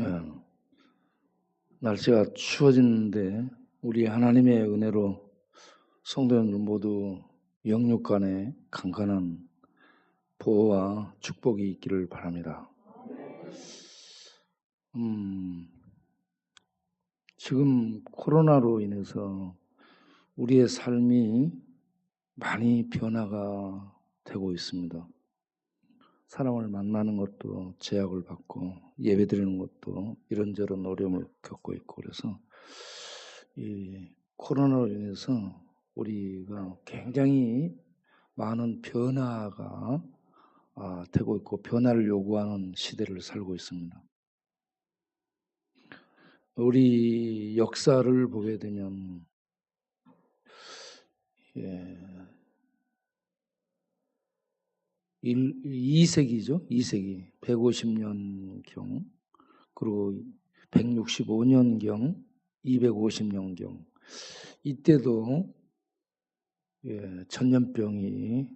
예, 날씨가 추워지는데 우리 하나님의 은혜로 성도님들 모두 영육 간에 강건한 보호와 축복이 있기를 바랍니다. 지금 코로나로 인해서 우리의 삶이 많이 변화가 되고 있습니다. 사람을 만나는 것도 제약을 받고 예배드리는 것도 이런저런 어려움을 겪고 있고, 그래서 이 코로나로 인해서 우리가 굉장히 많은 변화가 되고 있고 변화를 요구하는 시대를 살고 있습니다. 우리 역사를 보게 되면 2세기죠. 2세기 150년경, 그리고 165년경, 250년경, 이때도 전염병이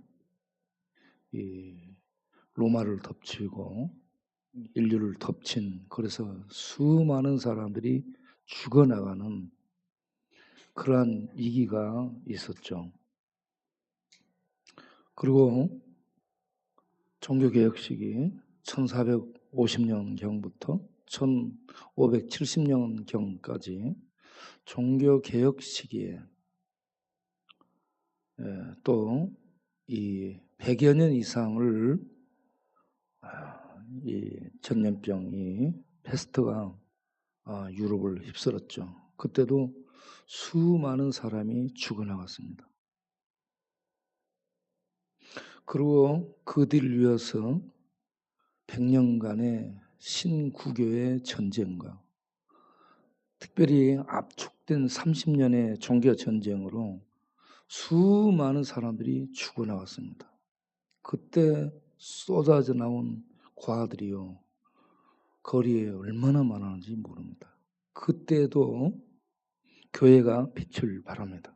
로마를 덮치고 인류를 덮친, 그래서 수많은 사람들이 죽어나가는 그러한 위기가 있었죠. 그리고 종교개혁식이 1450년경부터 1570년경까지 종교개혁 시기에 또 이 100여 년 이상을 이 전염병이 패스트가 유럽을 휩쓸었죠. 그때도 수많은 사람이 죽어나갔습니다. 그리고 그 뒤를 이어서 100년간의 신구교의 전쟁과 특별히 압축된 30년의 종교 전쟁으로 수많은 사람들이 죽어나갔습니다. 그때 쏟아져 나온 과들이요, 거리에 얼마나 많았는지 모릅니다. 그때도 교회가 빛을 발합니다.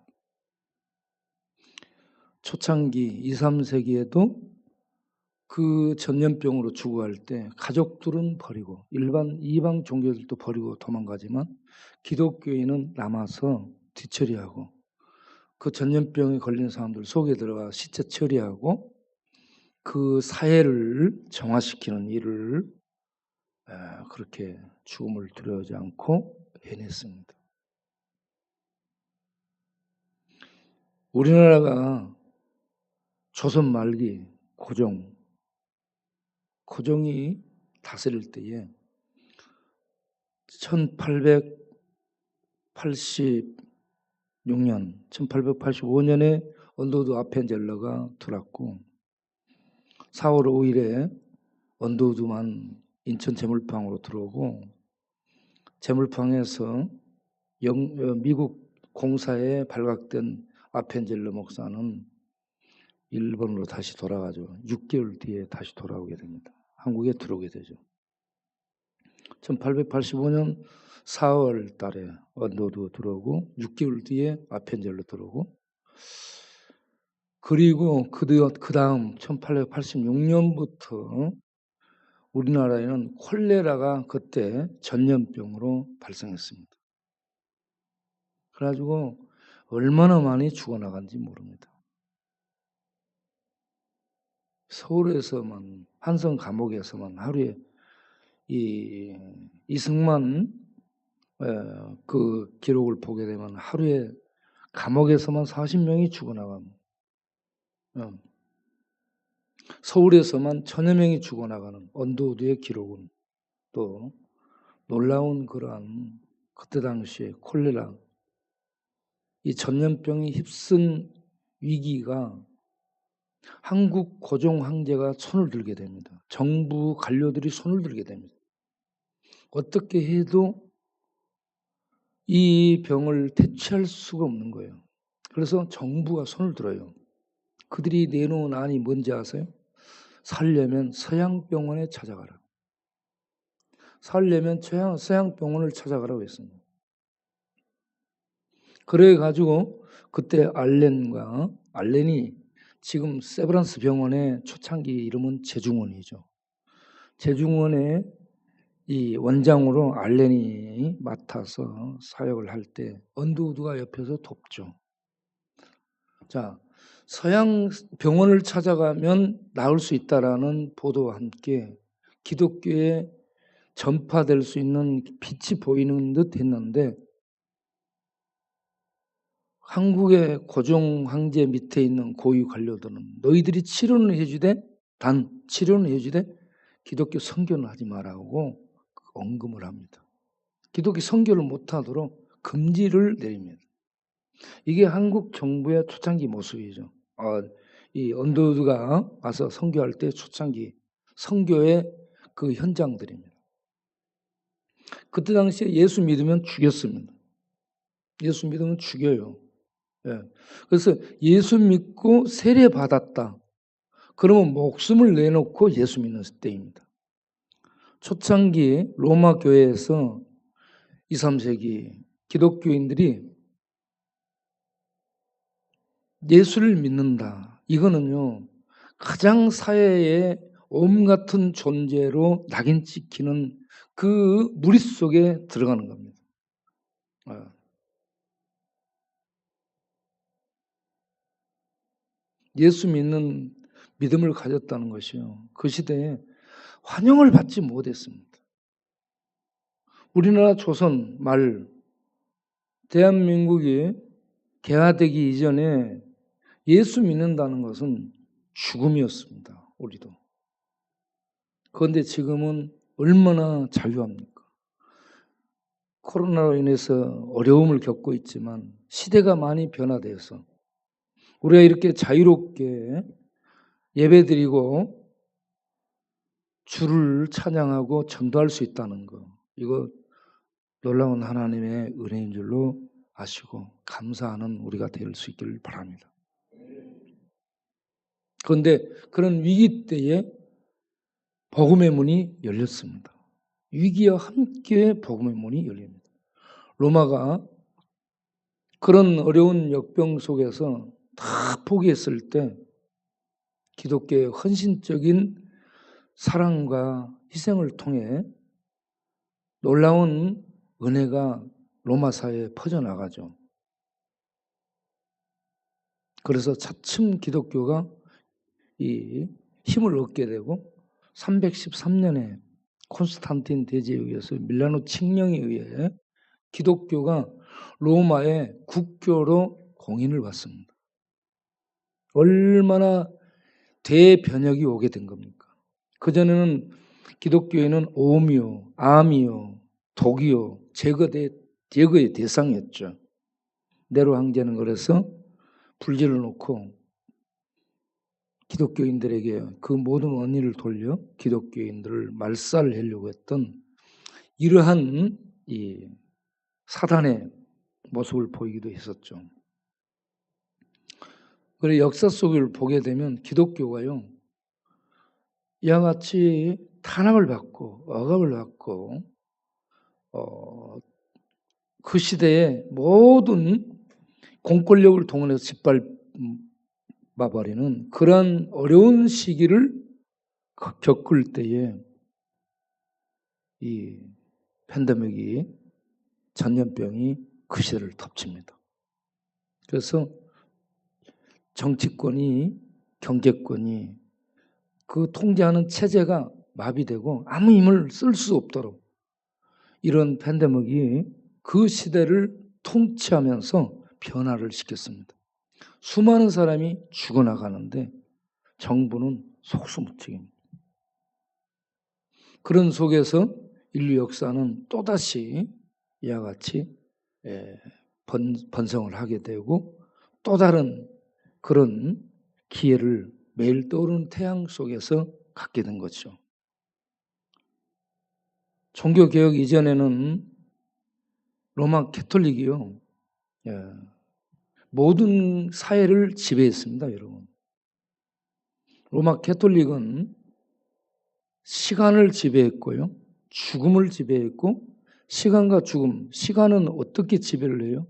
초창기 2, 3세기에도 그 전염병으로 죽어갈 때 가족들은 버리고 일반 이방 종교들도 버리고 도망가지만 기독교인은 남아서 뒤처리하고 그 전염병에 걸린 사람들 속에 들어가 시체 처리하고 그 사회를 정화시키는 일을 그렇게 죽음을 두려워하지 않고 해냈습니다. 우리나라가 조선 말기 고종이 다스릴 때에 1885년에 언더우드 아펜젤러가 들어왔고 4월 5일에 언더우드만 인천 제물방으로 들어오고 제물방에서 미국 공사에 발각된 아펜젤러 목사는 일본으로 다시 돌아가죠. 6개월 뒤에 다시 돌아오게 됩니다. 한국에 들어오게 되죠. 1885년 4월 달에 언더우드 들어오고 6개월 뒤에 아펜젤러 들어오고, 그리고 그 다음 1886년부터 우리나라에는 콜레라가 그때 전염병으로 발생했습니다. 그래가지고 얼마나 많이 죽어나간지 모릅니다. 서울에서만, 한성 감옥에서만 하루에 이승만 그 기록을 보게 되면 하루에 감옥에서만 40명이 죽어나갑니다. 서울에서만 1000여 명이 죽어나가는 언더우드의 기록은 또 놀라운 그러한 그때 당시에 콜레라, 이 전염병이 휩쓴 위기가 한국 고종 황제가 손을 들게 됩니다. 정부 관료들이 손을 들게 됩니다. 어떻게 해도 이 병을 퇴치할 수가 없는 거예요. 그래서 정부가 손을 들어요. 그들이 내놓은 안이 뭔지 아세요? 살려면 서양병원에 찾아가라. 살려면 서양병원을 찾아가라고 했습니다. 그래가지고 그때 알렌이 지금 세브란스 병원의 초창기 이름은 제중원이죠. 제중원에 이 원장으로 알렌이 맡아서 사역을 할 때 언더우드가 옆에서 돕죠. 자, 서양 병원을 찾아가면 나을 수 있다라는 보도와 함께 기독교에 전파될 수 있는 빛이 보이는 듯 했는데 한국의 고종 황제 밑에 있는 고위 관료들은 너희들이 치료는 해주되 단 치료는 해주되 기독교 선교는 하지 말라고 언급을 합니다. 기독교 선교를 못하도록 금지를 내립니다. 이게 한국 정부의 초창기 모습이죠. 이 언더우드가 와서 선교할 때 초창기 선교의 그 현장들입니다. 그때 당시에 예수 믿으면 죽였습니다. 예수 믿으면 죽여요. 예. 그래서 예수 믿고 세례 받았다. 그러면 목숨을 내놓고 예수 믿는 때입니다. 초창기 로마 교회에서 2, 3세기 기독교인들이 예수를 믿는다. 이거는요, 가장 사회에 옴 같은 존재로 낙인 찍히는 그 무리 속에 들어가는 겁니다. 예수 믿는 믿음을 가졌다는 것이요. 그 시대에 환영을 받지 못했습니다. 우리나라 조선 말 대한민국이 개화되기 이전에 예수 믿는다는 것은 죽음이었습니다. 우리도. 그런데 지금은 얼마나 자유합니까? 코로나로 인해서 어려움을 겪고 있지만 시대가 많이 변화되어서 우리가 이렇게 자유롭게 예배드리고 주를 찬양하고 전도할 수 있다는 거, 이거 놀라운 하나님의 은혜인 줄로 아시고 감사하는 우리가 될 수 있기를 바랍니다. 그런데 그런 위기 때에 복음의 문이 열렸습니다. 위기와 함께 복음의 문이 열립니다. 로마가 그런 어려운 역병 속에서 다 포기했을 때 기독교의 헌신적인 사랑과 희생을 통해 놀라운 은혜가 로마 사회에 퍼져나가죠. 그래서 차츰 기독교가 이 힘을 얻게 되고 313년에 콘스탄틴 대제에 의해서 밀라노 칙령에 의해 기독교가 로마의 국교로 공인을 받습니다. 얼마나 대변혁이 오게 된 겁니까? 그전에는 기독교에는 오미요, 암이요, 독이요, 제거의 대상이었죠. 네로 황제는 그래서 불지를 놓고 기독교인들에게 그 모든 원인을 돌려 기독교인들을 말살하려고 했던 이러한 이 사단의 모습을 보이기도 했었죠. 그래서 역사 속을 보게 되면 기독교가요, 이와 같이 탄압을 받고 억압을 받고 그 시대에 모든 공권력을 동원해서 짓밟아버리는 그런 어려운 시기를 겪을 때에 이 팬데믹이 전염병이 그 시대를 덮칩니다. 그래서 정치권이 경제권이 그 통제하는 체제가 마비되고 아무 힘을 쓸 수 없도록 이런 팬데믹이 그 시대를 통치하면서 변화를 시켰습니다. 수많은 사람이 죽어나가는데 정부는 속수무책입니다. 그런 속에서 인류 역사는 또다시 이와 같이 번성을 하게 되고 또 다른 그런 기회를 매일 떠오르는 태양 속에서 갖게 된 거죠. 종교개혁 이전에는 로마 캐톨릭이요, 모든 사회를 지배했습니다, 여러분. 로마 캐톨릭은 시간을 지배했고요, 죽음을 지배했고, 시간과 죽음, 시간은 어떻게 지배를 해요?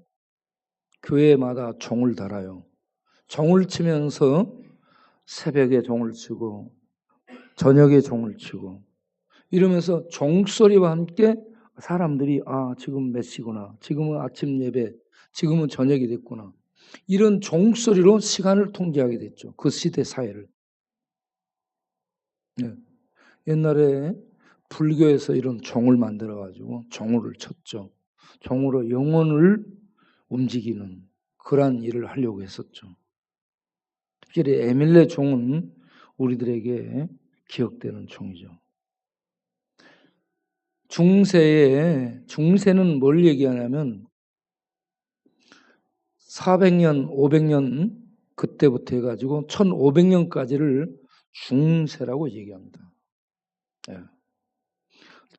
교회마다 종을 달아요. 종을 치면서 새벽에 종을 치고 저녁에 종을 치고 이러면서 종소리와 함께 사람들이 지금 몇 시구나, 지금은 아침 예배, 지금은 저녁이 됐구나, 이런 종소리로 시간을 통제하게 됐죠. 그 시대 사회를. 네. 옛날에 불교에서 이런 종을 만들어 가지고 종을 쳤죠. 종으로 영혼을 움직이는 그러한 일을 하려고 했었죠. 특별히 에밀레 종은 우리들에게 기억되는 종이죠. 중세는 뭘 얘기하냐면 400년, 500년 그때부터 해가지고 1500년까지를 중세라고 얘기합니다. 예.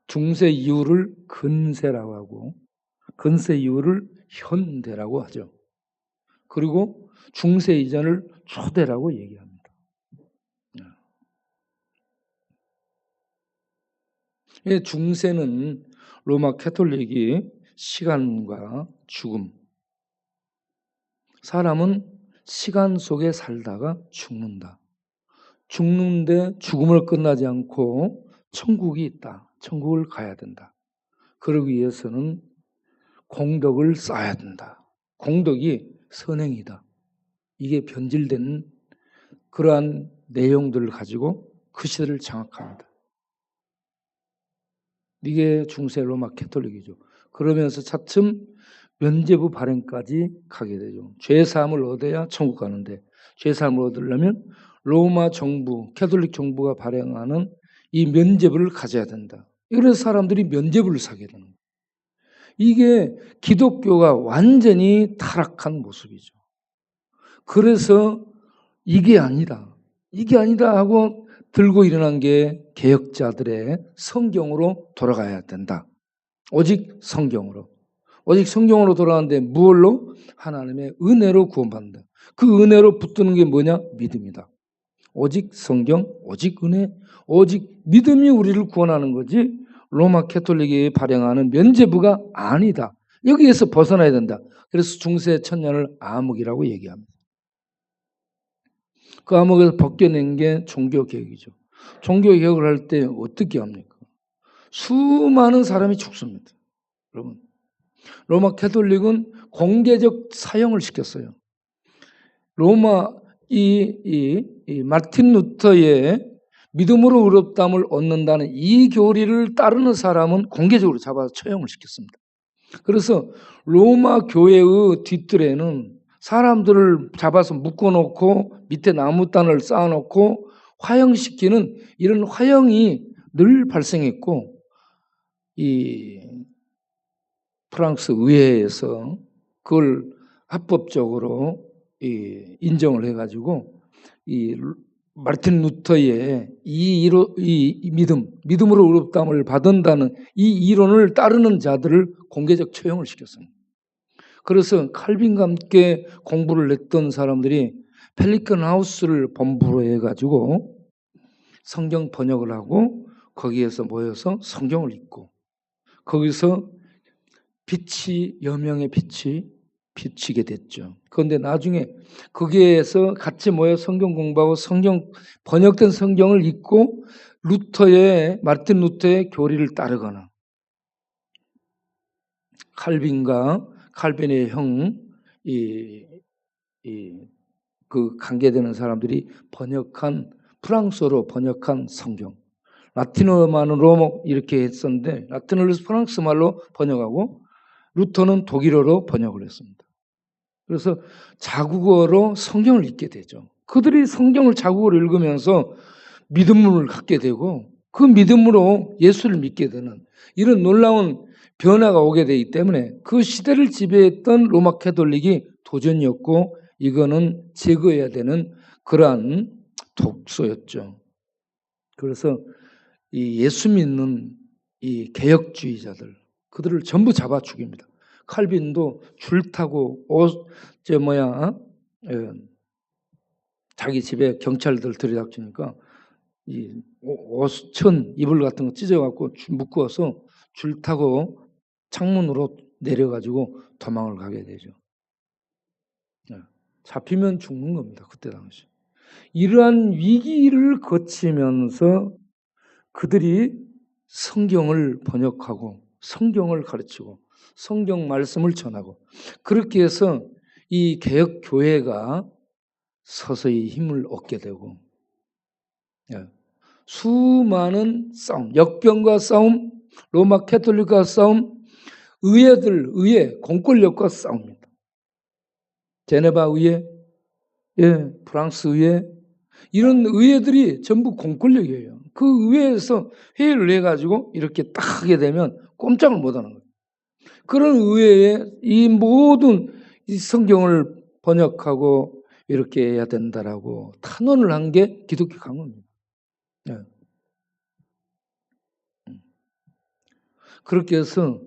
중세 이후를 근세라고 하고 근세 이후를 현대라고 하죠. 그리고 중세 이전을 초대라고 얘기합니다. 예. 중세는 로마 캐톨릭이 시간과 죽음, 사람은 시간 속에 살다가 죽는다. 죽는데 죽음을 끝나지 않고 천국이 있다. 천국을 가야 된다. 그러기 위해서는 공덕을 쌓아야 된다. 공덕이 선행이다. 이게 변질된 그러한 내용들을 가지고 그 시대를 장악합니다. 이게 중세 로마 캐톨릭이죠. 그러면서 차츰 면죄부 발행까지 가게 되죠. 죄사함을 얻어야 천국 가는데 죄사함을 얻으려면 로마 정부, 캐톨릭 정부가 발행하는 이 면죄부를 가져야 된다. 그래서 사람들이 면죄부를 사게 되는 거예요. 이게 기독교가 완전히 타락한 모습이죠. 그래서 이게 아니다 하고 들고 일어난 게 개혁자들의 성경으로 돌아가야 된다. 오직 성경으로 돌아가는데 무엇로? 하나님의 은혜로 구원받는다. 그 은혜로 붙드는 게 뭐냐? 믿음이다. 오직 성경, 오직 은혜, 오직 믿음이 우리를 구원하는 거지 로마 캐톨릭이 발행하는 면죄부가 아니다. 여기에서 벗어나야 된다. 그래서 중세 천년을 암흑이라고 얘기합니다. 그 암흑에서 벗겨낸 게 종교개혁이죠. 종교개혁을 할 때 어떻게 합니까? 수많은 사람이 죽습니다. 여러분, 로마 캐톨릭은 공개적 사형을 시켰어요. 로마 이 마틴 루터의 믿음으로 의롭다함을 얻는다는 이 교리를 따르는 사람은 공개적으로 잡아서 처형을 시켰습니다. 그래서 로마 교회의 뒷뜰에는 사람들을 잡아서 묶어놓고 밑에 나무단을 쌓아놓고 화형시키는 이런 화형이 늘 발생했고, 이 프랑스 의회에서 그걸 합법적으로 인정을 해가지고 이 마르틴 루터의 이 믿음으로 의롭다함을 받는다는 이 이론을 따르는 자들을 공개적 처형을 시켰습니다. 그래서 칼빈과 함께 공부를 했던 사람들이 펠리컨 하우스를 본부로 해가지고 성경 번역을 하고 거기에서 모여서 성경을 읽고 거기서 여명의 빛이 비치게 됐죠. 그런데 나중에 거기에서 같이 모여 성경 공부하고 번역된 성경을 읽고 마르틴 루터의 교리를 따르거나 칼빈의 형, 그 관계되는 사람들이 프랑스어로 번역한 성경, 라틴어만으로 이렇게 했었는데 라틴어를 프랑스 말로 번역하고 루터는 독일어로 번역을 했습니다. 그래서 자국어로 성경을 읽게 되죠. 그들이 성경을 자국어로 읽으면서 믿음을 갖게 되고 그 믿음으로 예수를 믿게 되는 이런 놀라운 변화가 오게 되기 때문에 그 시대를 지배했던 로마 캐톨릭이 도전이었고 이거는 제거해야 되는 그러한 독소였죠. 그래서 이 예수 믿는 이 개혁주의자들 그들을 전부 잡아 죽입니다. 칼빈도 줄타고 자기 집에 경찰들 들이닥치니까 이 옷천 이불 같은 거 찢어갖고 묶어서 줄타고 창문으로 내려가지고 도망을 가게 되죠. 잡히면 죽는 겁니다. 그때 당시. 이러한 위기를 거치면서 그들이 성경을 번역하고 성경을 가르치고 성경 말씀을 전하고 그렇게 해서 이 개혁교회가 서서히 힘을 얻게 되고 수많은 싸움, 역병과 싸움, 로마 캐톨릭과 싸움, 의회, 공권력과 싸웁니다. 제네바 의회, 프랑스 의회, 이런 의회들이 전부 공권력이에요. 그 의회에서 회의를 해가지고 이렇게 딱 하게 되면 꼼짝을 못하는 거예요. 그런 의회에 이 모든 이 성경을 번역하고 이렇게 해야 된다라고 탄원을 한 게 기독교 강론입니다. 그렇게 해서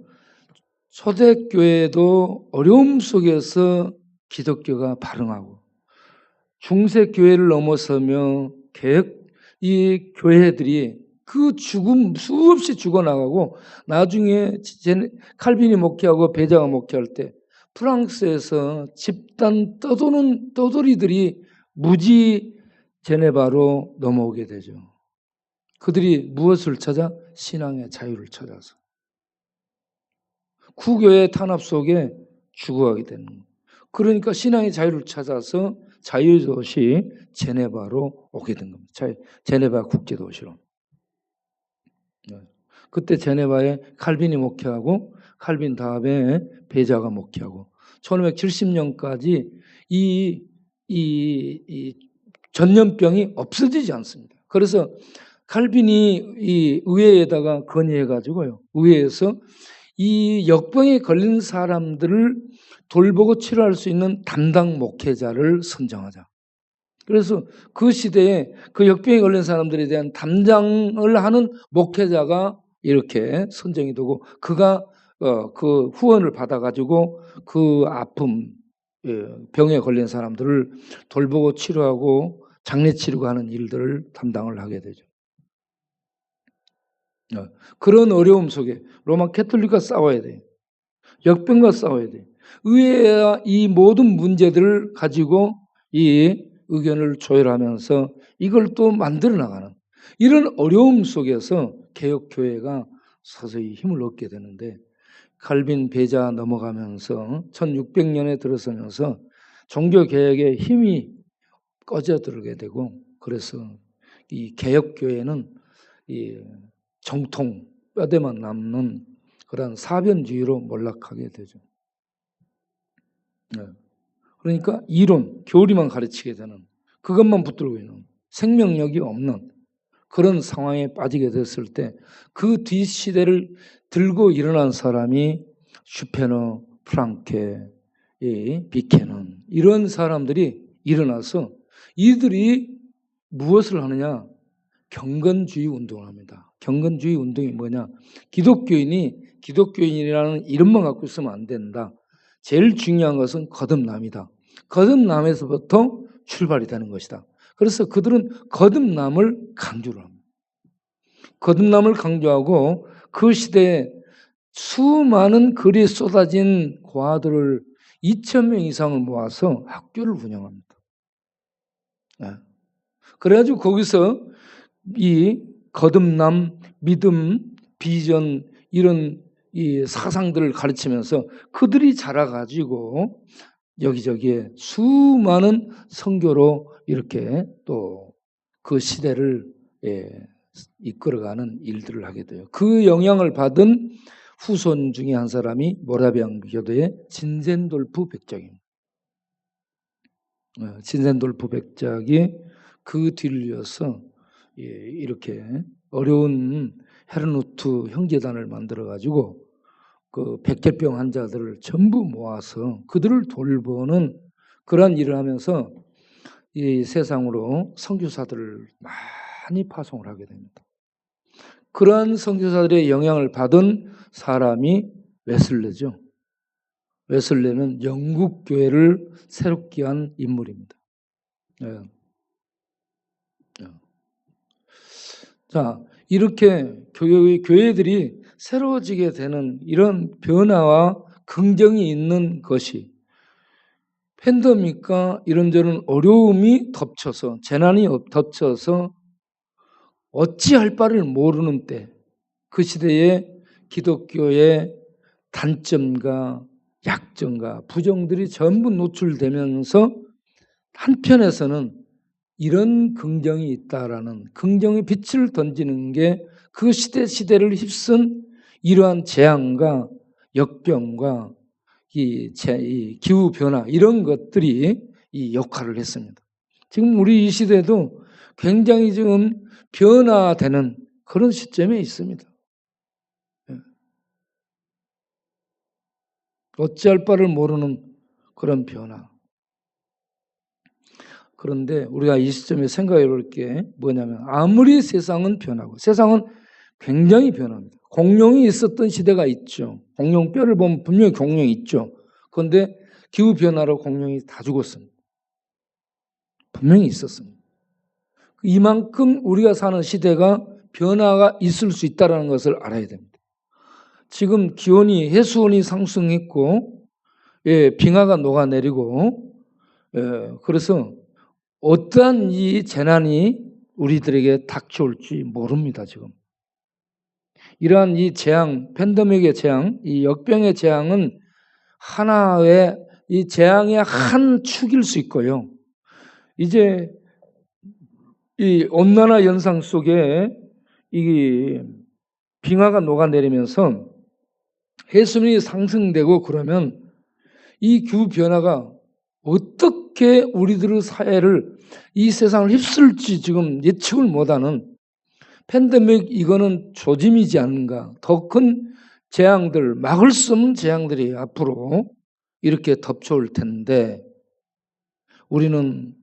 초대교회도 어려움 속에서 기독교가 발흥하고 중세교회를 넘어서며 이 교회들이 그 죽음 수없이 죽어나가고 나중에 칼빈이 목회하고 베자가 목회할 때 프랑스에서 집단 떠도는 떠돌이들이 무지 제네바로 넘어오게 되죠. 그들이 무엇을 찾아? 신앙의 자유를 찾아서. 구교의 탄압 속에 죽어가게 되는 거예요. 그러니까 신앙의 자유를 찾아서 자유도시 제네바로 오게 된 겁니다. 제네바 국제도시로. 그때 제네바에 칼빈이 목회하고 칼빈 다음에 베자가 목회하고 1570년까지 이 전염병이 없어지지 않습니다. 그래서 칼빈이 이 의회에다가 건의해가지고요. 의회에서 이 역병에 걸린 사람들을 돌보고 치료할 수 있는 담당 목회자를 선정하자. 그래서 그 시대에 그 역병에 걸린 사람들에 대한 담당을 하는 목회자가 이렇게 선정이 되고 그가 그 후원을 받아가지고 그 아픔, 병에 걸린 사람들을 돌보고 치료하고 장례 치료가 하는 일들을 담당을 하게 되죠. 그런 어려움 속에 로마 캐톨릭과 싸워야 돼요. 역병과 싸워야 돼요. 의회가 이 모든 문제들을 가지고 이 의견을 조율하면서 이걸 또 만들어 나가는 이런 어려움 속에서 개혁교회가 서서히 힘을 얻게 되는데 칼빈 베자 넘어가면서 1600년에 들어서면서 종교개혁의 힘이 꺼져들게 되고 그래서 이 개혁교회는 이 정통, 뼈대만 남는 그런 사변주의로 몰락하게 되죠. 그러니까 이론, 교리만 가르치게 되는 그것만 붙들고 있는 생명력이 없는 그런 상황에 빠지게 됐을 때 그 뒷시대를 들고 일어난 사람이 슈페너, 프랑케, 비케넌 이런 사람들이 일어나서 이들이 무엇을 하느냐? 경건주의 운동을 합니다. 경건주의 운동이 뭐냐? 기독교인이라는 이름만 갖고 있으면 안 된다. 제일 중요한 것은 거듭남이다. 거듭남에서부터 출발이 되는 것이다. 그래서 그들은 거듭남을 강조를 합니다. 거듭남을 강조하고 그 시대에 수많은 글이 쏟아진 고아들을 2,000명 이상을 모아서 학교를 운영합니다. 그래가지고 거기서 이 거듭남, 믿음, 비전 이런 이 사상들을 가르치면서 그들이 자라가지고 여기저기에 수많은 선교로 이렇게 또 그 시대를 이끌어가는 일들을 하게 돼요. 그 영향을 받은 후손 중에 한 사람이 모라비안 교도의 진센돌프 백작입니다. 진센돌프 백작이 그 뒤를 이어서 이렇게 어려운 헤르누트 형제단을 만들어가지고 그 백혈병 환자들을 전부 모아서 그들을 돌보는 그런 일을 하면서 이 세상으로 선교사들을 많이 파송을 하게 됩니다. 그러한 선교사들의 영향을 받은 사람이 웨슬레죠. 웨슬레는 영국 교회를 새롭게 한 인물입니다. 자, 이렇게 교회들이 새로워지게 되는 이런 변화와 긍정이 있는 것이 팬데믹과 이런저런 어려움이 덮쳐서 재난이 덮쳐서 어찌할 바를 모르는 때 그 시대에 기독교의 단점과 약점과 부정들이 전부 노출되면서 한편에서는 이런 긍정이 있다라는 긍정의 빛을 던지는 게 그 시대를 휩쓴 이러한 재앙과 역병과 이 기후 변화 이런 것들이 이 역할을 했습니다. 지금 우리 이 시대도 굉장히 지금 변화되는 그런 시점에 있습니다. 어찌할 바를 모르는 그런 변화. 그런데 우리가 이 시점에 생각해 볼 게 뭐냐면 아무리 세상은 변하고 세상은 굉장히 변합니다. 공룡이 있었던 시대가 있죠. 공룡 뼈를 보면 분명히 공룡이 있죠. 그런데 기후변화로 공룡이 다 죽었습니다. 분명히 있었습니다. 이만큼 우리가 사는 시대가 변화가 있을 수 있다는 것을 알아야 됩니다. 지금 기온이 해수온이 상승했고 빙하가 녹아내리고 그래서 어떠한 이 재난이 우리들에게 닥쳐올지 모릅니다. 지금 이러한 이 재앙, 팬데믹의 재앙, 이 역병의 재앙은 하나의 이 재앙의 한 축일 수 있고요. 이제 이 온난화 현상 속에 이 빙하가 녹아내리면서 해수면이 상승되고 그러면 이 기후 변화가 어떻게 우리들의 사회를 이 세상을 휩쓸지 지금 예측을 못하는 팬데믹 이거는 조짐이지 않는가. 더 큰 재앙들, 막을 수 없는 재앙들이 앞으로 이렇게 덮쳐올 텐데 우리는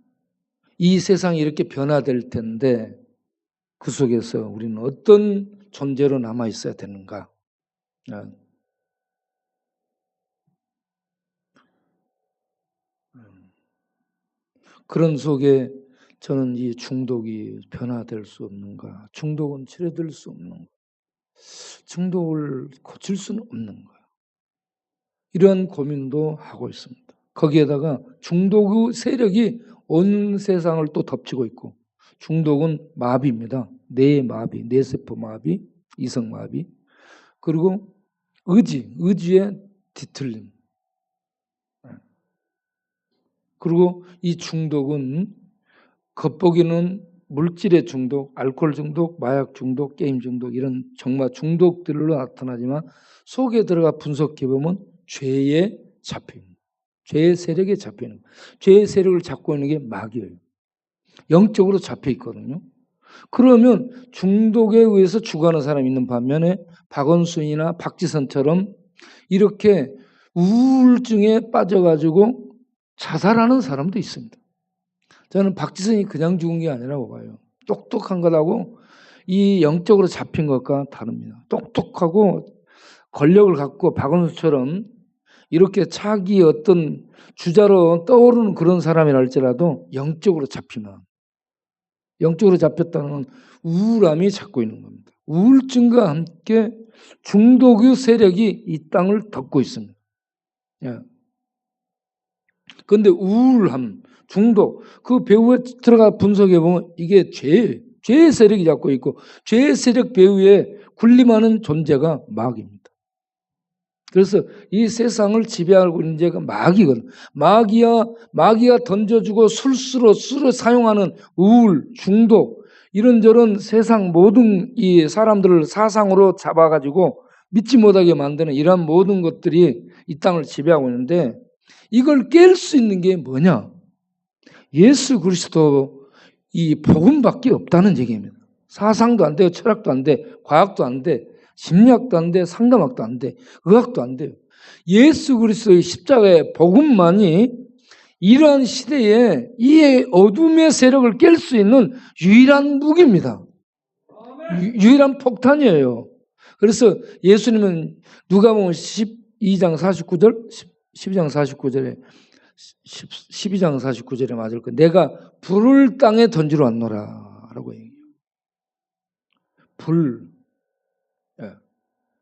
이 세상이 이렇게 변화될 텐데 그 속에서 우리는 어떤 존재로 남아 있어야 되는가. 그런 속에 저는 이 중독이 변화될 수 없는가? 중독은 치료될 수 없는 가 중독을 고칠 수는 없는 거예요. 이런 고민도 하고 있습니다. 거기에다가 중독의 세력이 온 세상을 또 덮치고 있고 중독은 마비입니다. 뇌의 마비, 뇌세포 마비, 이성 마비 그리고 의지의 뒤틀림 그리고 이 중독은 겉보기는 물질의 중독, 알코올 중독, 마약 중독, 게임 중독 이런 정말 중독들로 나타나지만 속에 들어가 분석해 보면 죄에 잡혀있는 죄의 세력에 잡혀있는 죄의 세력을 잡고 있는 게 마귀예요. 영적으로 잡혀있거든요. 그러면 중독에 의해서 죽어가는 사람이 있는 반면에 박원순이나 박지선처럼 이렇게 우울증에 빠져가지고 자살하는 사람도 있습니다. 저는 박지선이 그냥 죽은 게 아니라고 봐요. 똑똑한 것하고 이 영적으로 잡힌 것과 다릅니다. 똑똑하고 권력을 갖고 박원순처럼 이렇게 자기 어떤 주자로 떠오르는 그런 사람이라 할지라도 영적으로 잡히면 영적으로 잡혔다는 우울함이 잡고 있는 겁니다. 우울증과 함께 중독의 세력이 이 땅을 덮고 있습니다. 그런데 우울함, 중독, 그 배후에 들어가 분석해 보면 이게 죄의 세력이 잡고 있고 죄의 세력 배후에 군림하는 존재가 마귀입니다. 그래서 이 세상을 지배하고 있는 죄가 마귀거든. 마귀가 던져주고 술수로 사용하는 우울, 중독, 이런저런 세상 모든 이 사람들을 사상으로 잡아가지고 믿지 못하게 만드는 이러한 모든 것들이 이 땅을 지배하고 있는데 이걸 깰 수 있는 게 뭐냐? 예수 그리스도 이 복음밖에 없다는 얘기입니다. 사상도 안 돼요. 철학도 안 돼. 과학도 안 돼. 심리학도 안 돼. 상담학도 안 돼. 의학도 안 돼요. 예수 그리스도의 십자가의 복음만이 이러한 시대에 이 어둠의 세력을 깰 수 있는 유일한 무기입니다. 유일한 폭탄이에요. 그래서 예수님은 누가복음 12장 49절, 12장 49절에 12장 49절에 맞을 거 내가 불을 땅에 던지러 왔노라 라고 얘기해요.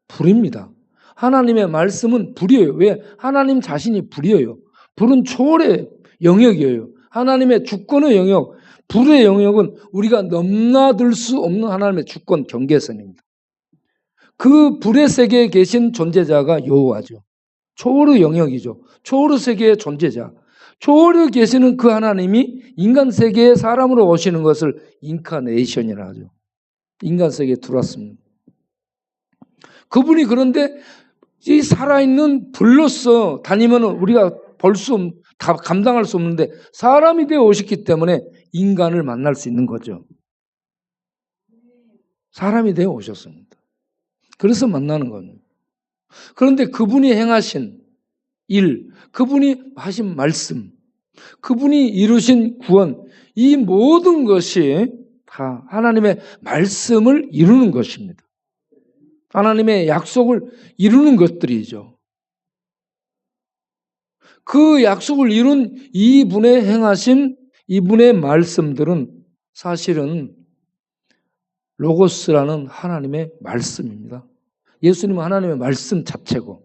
불입니다. 하나님의 말씀은 불이에요. 왜? 하나님 자신이 불이에요. 불은 초월의 영역이에요. 하나님의 주권의 영역, 불의 영역은 우리가 넘나들 수 없는 하나님의 주권 경계선입니다. 그 불의 세계에 계신 존재자가 여호와죠. 초월의 영역이죠. 초월의 세계의 존재자. 초월에 계시는 그 하나님이 인간 세계에 사람으로 오시는 것을 인카네이션이라 하죠. 인간 세계에 들어왔습니다. 그분이 그런데 이 살아있는 불로서 다니면 우리가 다 감당할 수 없는데 사람이 되어 오셨기 때문에 인간을 만날 수 있는 거죠. 사람이 되어 오셨습니다. 그래서 만나는 겁니다. 그런데 그분이 행하신 일, 그분이 하신 말씀, 그분이 이루신 구원, 이 모든 것이 다 하나님의 말씀을 이루는 것입니다. 하나님의 약속을 이루는 것들이죠. 그 약속을 이룬 이분의 행하신 이분의 말씀들은 사실은 로고스라는 하나님의 말씀입니다. 예수님은 하나님의 말씀 자체고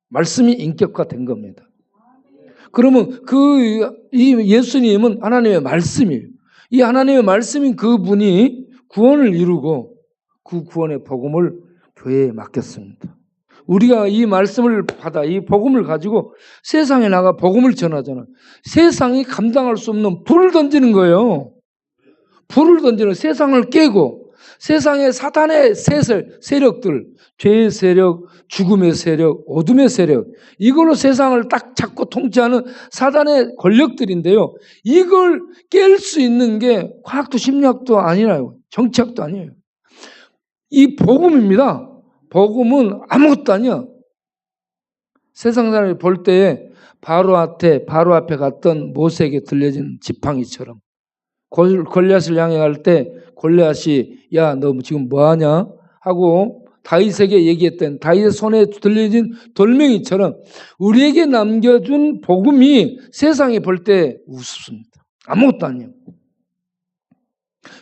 말씀이 인격화된 겁니다. 그러면 이 예수님은 하나님의 말씀이에요. 이 하나님의 말씀인 그분이 구원을 이루고 그 구원의 복음을 교회에 맡겼습니다. 우리가 이 말씀을 받아 이 복음을 가지고 세상에 나가 복음을 전하잖아요. 세상이 감당할 수 없는 불을 던지는 거예요. 불을 던지는 세상을 깨고 세상의 사탄의 세력들, 죄의 세력, 죽음의 세력, 어둠의 세력, 이걸로 세상을 딱 잡고 통치하는 사단의 권력들인데요. 이걸 깰 수 있는 게 과학도 심리학도 아니라요. 정치학도 아니에요. 이 복음입니다. 복음은 아무것도 아니야. 세상 사람이 볼 때에 바로 앞에 갔던 모세에게 들려진 지팡이처럼 골리앗을 향해 갈 때 골리앗이 야, 너 지금 뭐하냐? 하고 다윗에게 얘기했던 다윗의 손에 들려진 돌멩이처럼 우리에게 남겨준 복음이 세상에 볼 때 우습습니다. 아무것도 아니에요.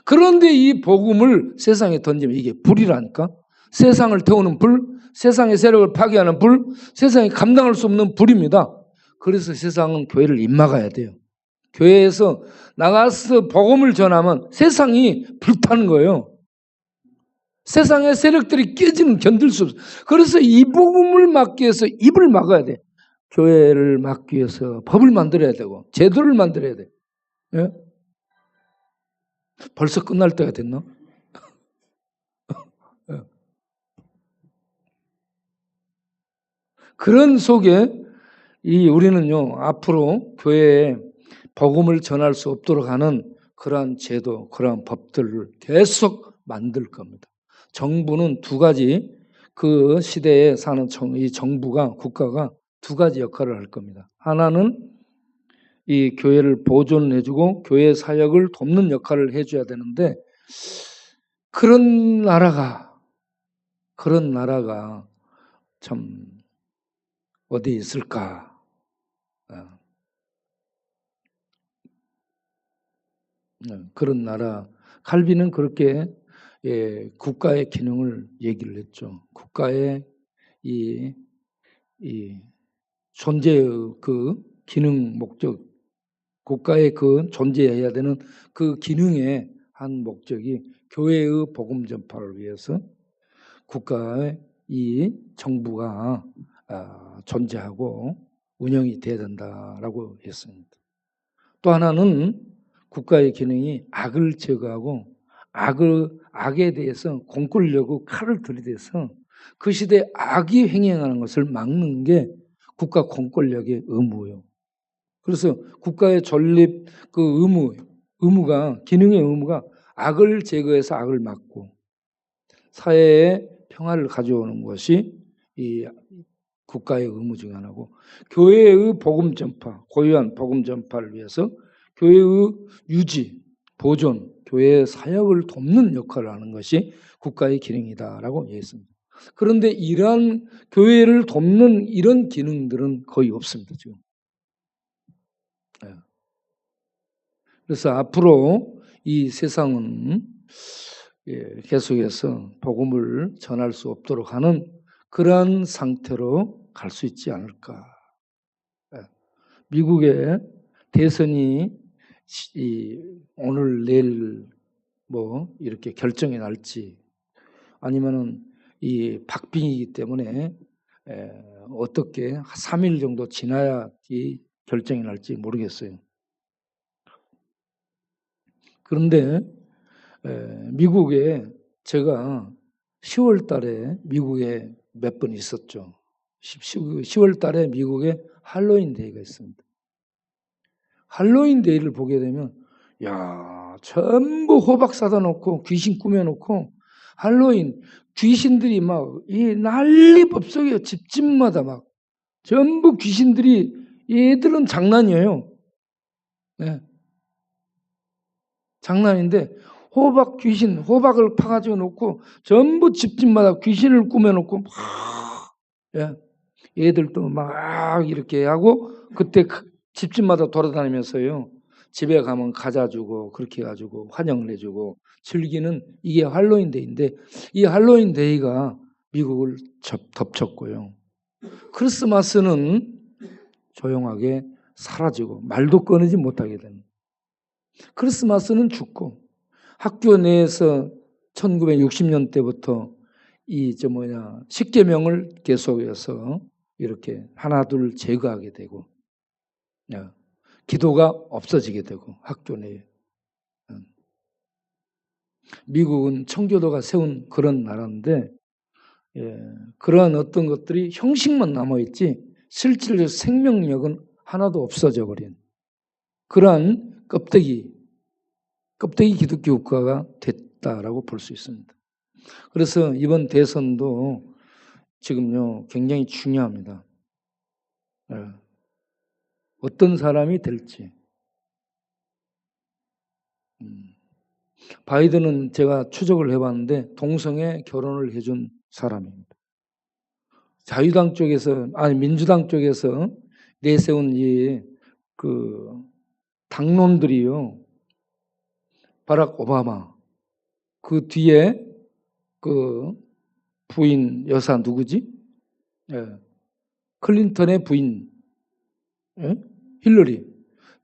그런데 이 복음을 세상에 던지면 이게 불이라니까. 세상을 태우는 불, 세상의 세력을 파괴하는 불, 세상이 감당할 수 없는 불입니다. 그래서 세상은 교회를 입막아야 돼요. 교회에서 나가서 복음을 전하면 세상이 불타는 거예요. 세상의 세력들이 깨지는 견딜 수 없어요. 그래서 이 복음을 막기 위해서 입을 막아야 돼. 교회를 막기 위해서 법을 만들어야 되고 제도를 만들어야 돼. 예? 벌써 끝날 때가 됐나? 예. 그런 속에 우리는요 앞으로 교회에 복음을 전할 수 없도록 하는 그러한 제도, 그러한 법들을 계속 만들 겁니다. 정부는 두 가지, 그 시대에 사는 이 정부가, 국가가 두 가지 역할을 할 겁니다. 하나는 이 교회를 보존해주고 교회 사역을 돕는 역할을 해줘야 되는데 그런 나라가 참 어디 있을까? 그런 나라. 칼빈은 그렇게 국가의 기능을 얘기를 했죠. 국가의 이 존재의 그 기능 목적, 국가의 그 존재해야 되는 그 기능의 한 목적이 교회의 복음 전파를 위해서 국가의 이 정부가 존재하고 운영이 돼야 된다라고 했습니다. 또 하나는 국가의 기능이 악을 제거하고 악에 대해서 공권력으로 칼을 들이대서 그 시대에 악이 횡행하는 것을 막는 게 국가 공권력의 의무예요. 그래서 국가의 존립 그 기능의 의무가 악을 제거해서 악을 막고 사회에 평화를 가져오는 것이 이 국가의 의무 중 하나고 교회의 복음 전파, 고유한 복음 전파를 위해서 교회의 유지, 보존, 교회의 사역을 돕는 역할을 하는 것이 국가의 기능이다라고 얘기했습니다. 그런데 이러한 교회를 돕는 이런 기능들은 거의 없습니다, 지금. 그래서 앞으로 이 세상은 계속해서 복음을 전할 수 없도록 하는 그러한 상태로 갈 수 있지 않을까. 미국의 대선이 오늘 내일 이렇게 결정이 날지 아니면은 이 박빙이기 때문에 어떻게 3일 정도 지나야 이 결정이 날지 모르겠어요. 그런데 미국에 제가 10월 달에 미국에 몇 번 있었죠. 10월 달에 미국에 할로윈 데이가 있습니다. 할로윈 데이를 보게 되면 야, 전부 호박 사다 놓고 귀신 꾸며 놓고 할로윈 귀신들이 막 이 난리 법석이에요. 집집마다 막 전부 귀신들이 얘들은 장난이에요. 네. 장난인데 호박 귀신 호박을 파가지고 놓고 전부 집집마다 귀신을 꾸며 놓고 막 예. 얘들도 막 이렇게 하고 그때 집집마다 돌아다니면서요. 집에 가면 과자 주고 그렇게 해가지고 환영을 해주고 즐기는 이게 할로윈 데이인데 이 할로윈 데이가 미국을 덮쳤고요. 크리스마스는 조용하게 사라지고 말도 꺼내지 못하게 되는. 크리스마스는 죽고 학교 내에서 1960년대부터 십계명을 계속해서 이렇게 하나둘 제거하게 되고 기도가 없어지게 되고 학교 내에 미국은 청교도가 세운 그런 나라인데 그러한 어떤 것들이 형식만 남아있지 실질적 생명력은 하나도 없어져 버린 그러한 껍데기 기독교 국가가 됐다라고 볼 수 있습니다. 그래서 이번 대선도 지금요 굉장히 중요합니다. 어떤 사람이 될지. 바이든은 제가 추적을 해봤는데 동성애 결혼을 해준 사람입니다. 자유당 쪽에서 민주당 쪽에서 내세운 그 당론들이요. 바락 오바마 그 뒤에 그 부인 여사 누구지? 클린턴의 부인 힐러리.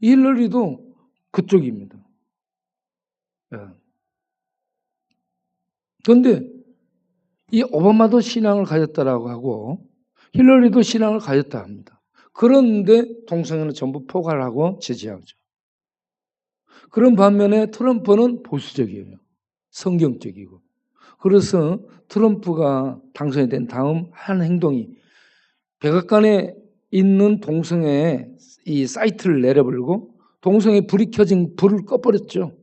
힐러리도 그쪽입니다. 그런데 이 오바마도 신앙을 가졌다라고 하고 힐러리도 신앙을 가졌다 합니다. 그런데 동성애는 전부 포괄하고 지지하죠. 그런 반면에 트럼프는 보수적이에요. 성경적이고. 그래서 트럼프가 당선이 된 다음 한 행동이 백악관에 있는 동성애 이 사이트를 내려버리고 동성애 불이 켜진 불을 꺼버렸죠.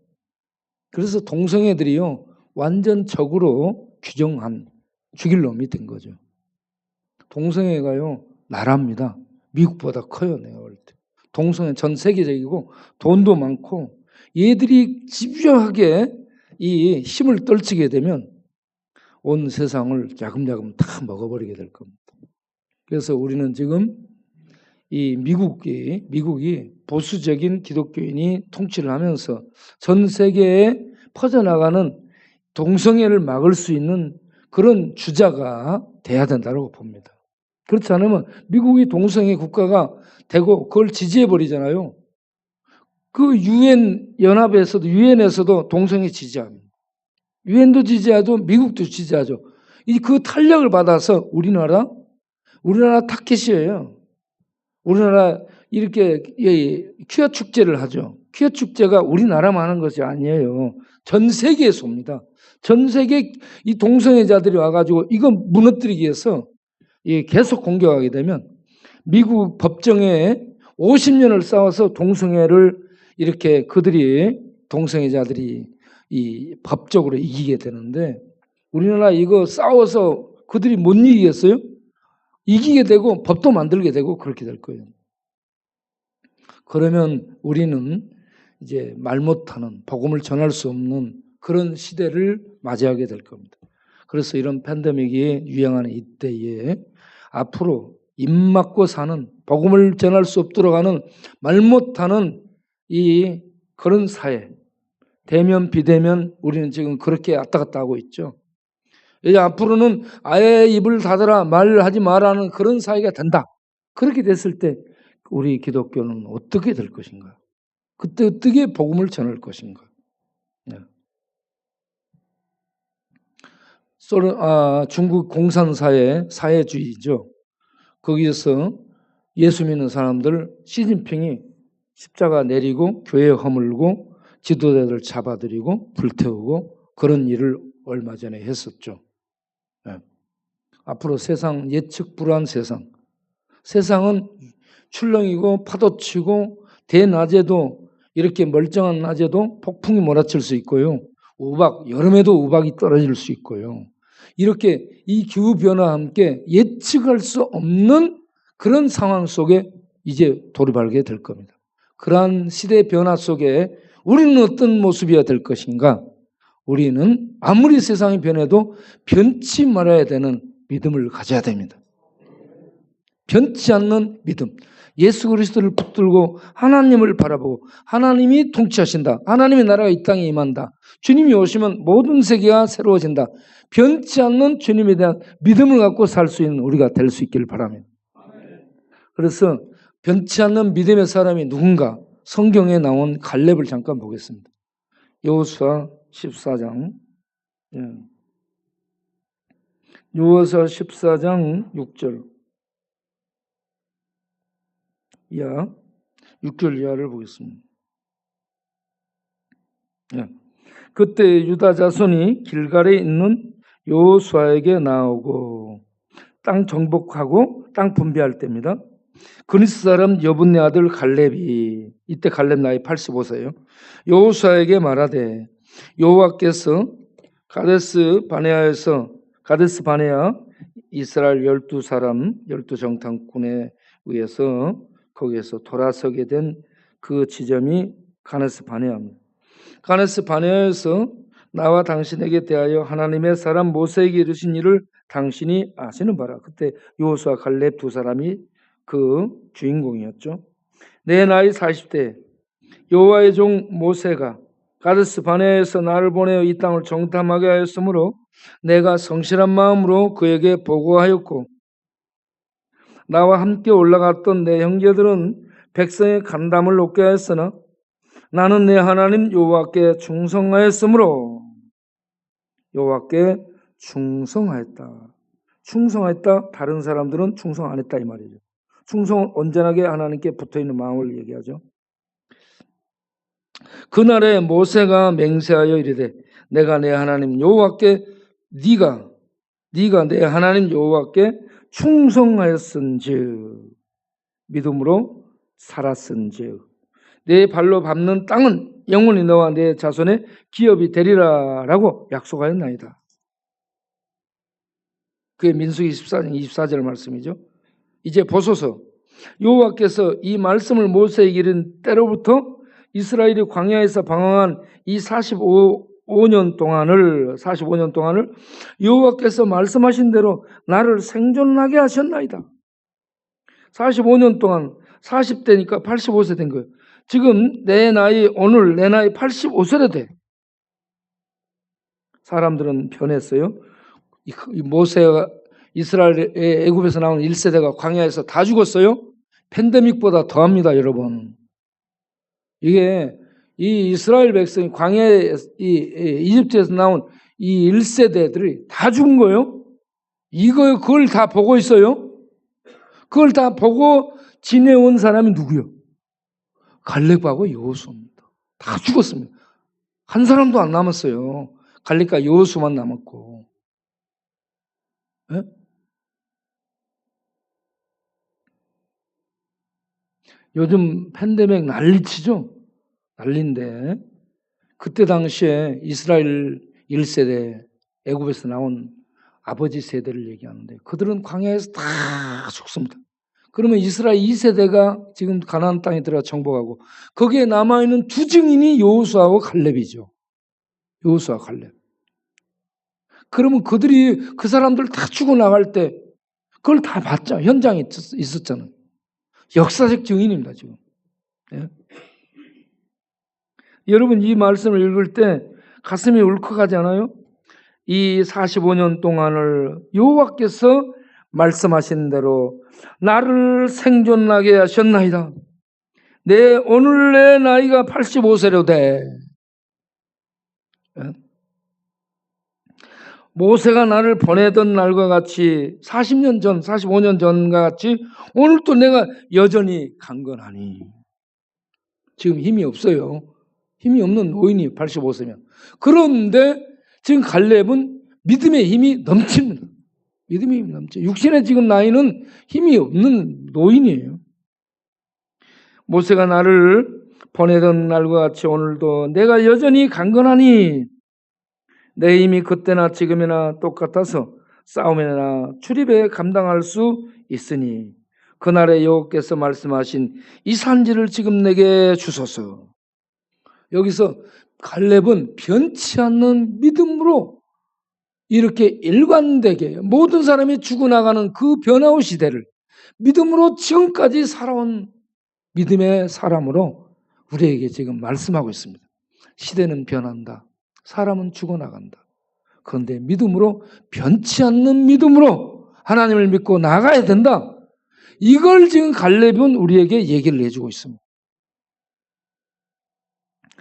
그래서 동성애들이요 완전 적으로 규정한 죽일 놈이 된 거죠. 동성애가요 나라입니다. 미국보다 커요. 내가 볼 때. 동성애 전 세계적이고 돈도 많고 얘들이 집요하게 이 힘을 떨치게 되면 온 세상을 야금야금 다 먹어버리게 될 겁니다. 그래서 우리는 지금 이 미국이 보수적인 기독교인이 통치를 하면서 전 세계에 퍼져나가는 동성애를 막을 수 있는 그런 주자가 돼야 된다고 봅니다. 그렇지 않으면 미국이 동성애 국가가 되고 그걸 지지해 버리잖아요. 그 유엔에서도 동성애 지지합니다. 유엔도 지지하죠. 미국도 지지하죠. 그 탄력을 받아서 우리나라 타켓이에요. 우리나라 이렇게 퀴어 축제를 하죠. 퀴어 축제가 우리나라만 하는 것이 아니에요. 전 세계에서 옵니다. 전 세계 이 동성애자들이 와가지고 이건 무너뜨리기 위해서 계속 공격하게 되면 미국 법정에 50년을 싸워서 동성애를 이렇게 동성애자들이 법적으로 이기게 되는데 우리나라 이거 싸워서 그들이 못 이기겠어요? 이기게 되고 법도 만들게 되고 그렇게 될 거예요. 그러면 우리는 이제 말 못하는 복음을 전할 수 없는 그런 시대를 맞이하게 될 겁니다. 그래서 이런 팬데믹이 유행하는 이때에 앞으로 입 막고 사는 복음을 전할 수 없도록 하는 말 못하는 그런 사회 대면 비대면 우리는 지금 그렇게 왔다 갔다 하고 있죠. 이제 앞으로는 아예 입을 닫아라 말하지 마라는 그런 사회가 된다. 그렇게 됐을 때 우리 기독교는 어떻게 될 것인가? 그때 어떻게 복음을 전할 것인가? 중국 공산사회 사회주의죠. 거기에서 예수 믿는 사람들 시진핑이 십자가 내리고 교회 허물고 지도자들 잡아들이고 불태우고 그런 일을 얼마 전에 했었죠. 네. 앞으로 세상 예측 불허한 세상은 출렁이고 파도치고 대낮에도 이렇게 멀쩡한 낮에도 폭풍이 몰아칠 수 있고요. 여름에도 우박이 떨어질 수 있고요. 이렇게 이 기후변화와 함께 예측할 수 없는 그런 상황 속에 이제 돌입하게 될 겁니다. 그러한 시대 변화 속에 우리는 어떤 모습이어야 될 것인가? 우리는 아무리 세상이 변해도 변치 말아야 되는 믿음을 가져야 됩니다. 변치 않는 믿음. 예수 그리스도를 붙들고 하나님을 바라보고 하나님이 통치하신다. 하나님의 나라가 이 땅에 임한다. 주님이 오시면 모든 세계가 새로워진다. 변치 않는 주님에 대한 믿음을 갖고 살 수 있는 우리가 될 수 있기를 바랍니다. 그래서 변치 않는 믿음의 사람이 누군가 성경에 나온 갈렙을 잠깐 보겠습니다. 여호수아 14장 여호수아 14장 6절 이하 6절 이하를 보겠습니다. 그때 유다 자손이 길갈에 있는 여호수아에게 나오고 땅 정복하고 땅 분배할 때입니다. 그니스 사람 여분네 아들 갈렙이 이때 갈렙 나이 85세예요. 여호수아에게 말하되 여호와께서 가데스 바네아 이스라엘 12 정탐꾼에 의해서 거기에서 돌아서게 된 그 지점이 가데스 바네아입니다. 가데스 바네아에서 나와 당신에게 대하여 하나님의 사람 모세에게 이르신 일을 당신이 아시는 바라. 그때 여호수아 갈렙 두 사람이 그 주인공이었죠. 내 나이 40대 여호와의 종 모세가 가데스 바네아에서 나를 보내어 이 땅을 정탐하게 하였으므로 내가 성실한 마음으로 그에게 보고하였고 나와 함께 올라갔던 내 형제들은 백성의 간담을 높게 하였으나 나는 내 하나님 여호와께 충성하였으므로 여호와께 충성하였다. 충성하였다. 다른 사람들은 충성 안 했다 이 말이죠. 충성은 온전하게 하나님께 붙어있는 마음을 얘기하죠. 그날에 모세가 맹세하여 이르되 내가 내 하나님 여호와께 네가 내 하나님 여호와께 충성하였은즉 믿음으로 살았은즉 내 발로 밟는 땅은 영원히 너와 내 자손의 기업이 되리라 라고 약속하였나이다. 그게 민수기 14장 24절 말씀이죠. 이제 보소서 여호와께서 이 말씀을 모세에게 이른 때로부터 이스라엘이 광야에서 방황한 이 45년 동안을 여호와께서 말씀하신 대로 나를 생존하게 하셨나이다. 45년 동안 40대니까 85세 된 거예요. 지금 오늘 내 나이 85세가 돼. 사람들은 변했어요. 모세가 이스라엘의 애굽에서 나온 1세대가 광야에서 다 죽었어요. 팬데믹보다 더합니다, 여러분. 이게 이 이스라엘 백성이 광야에 이집트에서 나온 이 1세대들이 다 죽은 거예요. 그걸 다 보고 있어요. 그걸 다 보고 지내온 사람이 누구요? 갈렙하고 여호수아입니다. 다 죽었습니다. 한 사람도 안 남았어요. 갈렙과 여호수아만 남았고. 네? 요즘 팬데믹 난리치죠? 난리인데 그때 당시에 이스라엘 1세대 애굽에서 나온 아버지 세대를 얘기하는데 그들은 광야에서 다 죽습니다. 그러면 이스라엘 2세대가 지금 가나안 땅에 들어가 정복하고 거기에 남아있는 두 증인이 여호수아와 갈렙이죠. 여호수아 갈렙. 그러면 그 사람들 다 죽어나갈 때 그걸 다 봤죠. 현장에 있었잖아요. 역사적 증인입니다, 지금. 네? 여러분, 이 말씀을 읽을 때 가슴이 울컥하지 않아요? 이 45년 동안을 여호와께서 말씀하신 대로 나를 생존하게 하셨나이다. 오늘 내 나이가 85세로 돼. 모세가 나를 보내던 날과 같이 40년 전, 45년 전과 같이 오늘 또 내가 여전히 강건하니. 지금 힘이 없어요. 힘이 없는 노인이 85세면. 그런데 지금 갈렙은 믿음의 힘이 넘칩니다. 믿음의 힘이 넘쳐. 육신의 지금 나이는 힘이 없는 노인이에요. 모세가 나를 보내던 날과 같이 오늘도 내가 여전히 강건하니 내 힘이 그때나 지금이나 똑같아서 싸움이나 출입에 감당할 수 있으니 그날에 여호와께서 말씀하신 이 산지를 지금 내게 주소서. 여기서 갈렙은 변치 않는 믿음으로 이렇게 일관되게 모든 사람이 죽어나가는 그 변화의 시대를 믿음으로 지금까지 살아온 믿음의 사람으로 우리에게 지금 말씀하고 있습니다. 시대는 변한다. 사람은 죽어나간다. 그런데 믿음으로, 변치 않는 믿음으로 하나님을 믿고 나가야 된다. 이걸 지금 갈렙은 우리에게 얘기를 해주고 있습니다.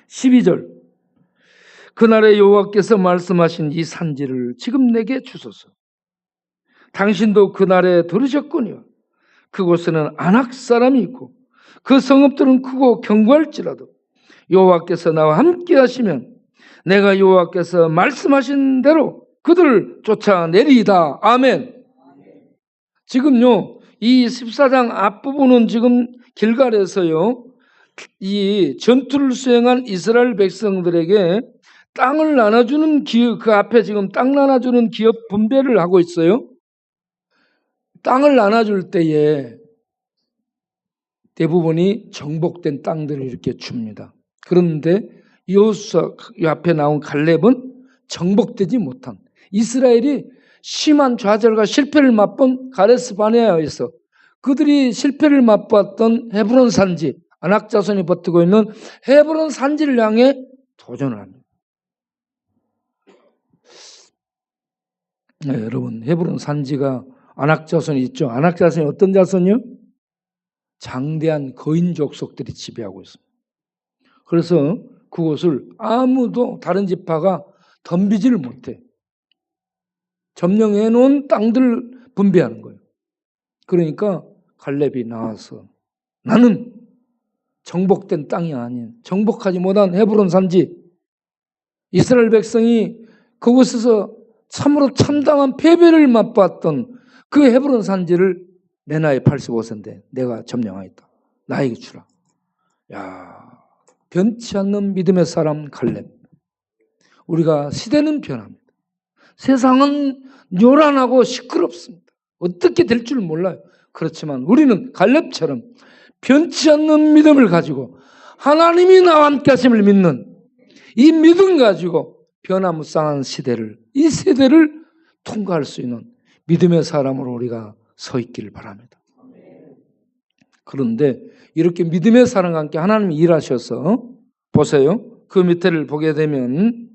12절, 그날에 여호와께서 말씀하신 이 산지를 지금 내게 주소서. 당신도 그날에 들으셨군요. 그곳에는 아낙 사람이 있고 그 성읍들은 크고 견고할지라도 여호와께서 나와 함께 하시면 내가 여호와께서 말씀하신 대로 그들을 쫓아내리이다. 아멘. 지금요, 이 14장 앞부분은 지금 길갈에서요, 이 전투를 수행한 이스라엘 백성들에게 땅을 나눠주는 기업, 그 앞에 지금 땅 나눠주는 기업 분배를 하고 있어요. 땅을 나눠줄 때에 대부분이 정복된 땅들을 이렇게 줍니다. 그런데 여호수아 앞에 나온 갈렙은 정복되지 못한, 이스라엘이 심한 좌절과 실패를 맛본 가데스 바네아에서 그들이 실패를 맛봤던 헤브론 산지, 아낙 자손이 버티고 있는 헤브론 산지를 향해 도전을 합니다. 네, 여러분, 헤브론 산지가 아낙 자손이 있죠. 아낙 자손이 어떤 자손이요? 장대한 거인 족속들이 지배하고 있습니다. 그래서 그곳을 아무도 다른 지파가 덤비지를 못해. 점령해 놓은 땅들을 분배하는 거예요. 그러니까 갈렙이 나와서 나는 정복된 땅이 아닌, 정복하지 못한 헤브론 산지, 이스라엘 백성이 그곳에서 참으로 참담한 패배를 맛봤던 그 헤브론 산지를 내 나이 85세인데 내가 점령하겠다. 나에게 주라. 야, 변치 않는 믿음의 사람 갈렙. 우리가 시대는 변합니다. 세상은 요란하고 시끄럽습니다. 어떻게 될 줄 몰라요. 그렇지만 우리는 갈렙처럼 변치 않는 믿음을 가지고 하나님이 나와 함께 하심을 믿는 이 믿음 가지고 변화무쌍한 시대를, 이 세대를 통과할 수 있는 믿음의 사람으로 우리가 서 있기를 바랍니다. 그런데 이렇게 믿음의 사람과 함께 하나님이 일하셔서 보세요. 그 밑에를 보게 되면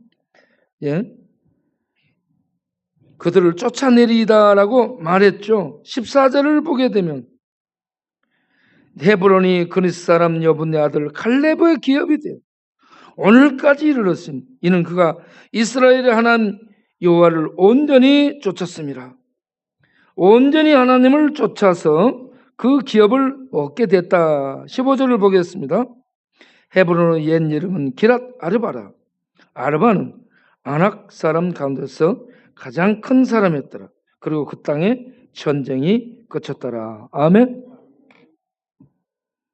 그들을 쫓아내리다라고 말했죠. 14절을 보게 되면 헤브론이 그니스 사람 여분의 아들 갈렙의 기업이 되어 오늘까지 이르렀으니 이는 그가 이스라엘의 하나님 여호와를 온전히 쫓았습니다. 온전히 하나님을 쫓아서 그 기업을 얻게 됐다. 15절을 보겠습니다. 헤브론의 옛 이름은 기랏 아르바라. 아르바는 아낙 사람 가운데서 가장 큰 사람이었더라. 그리고 그 땅에 전쟁이 그쳤더라. 아멘.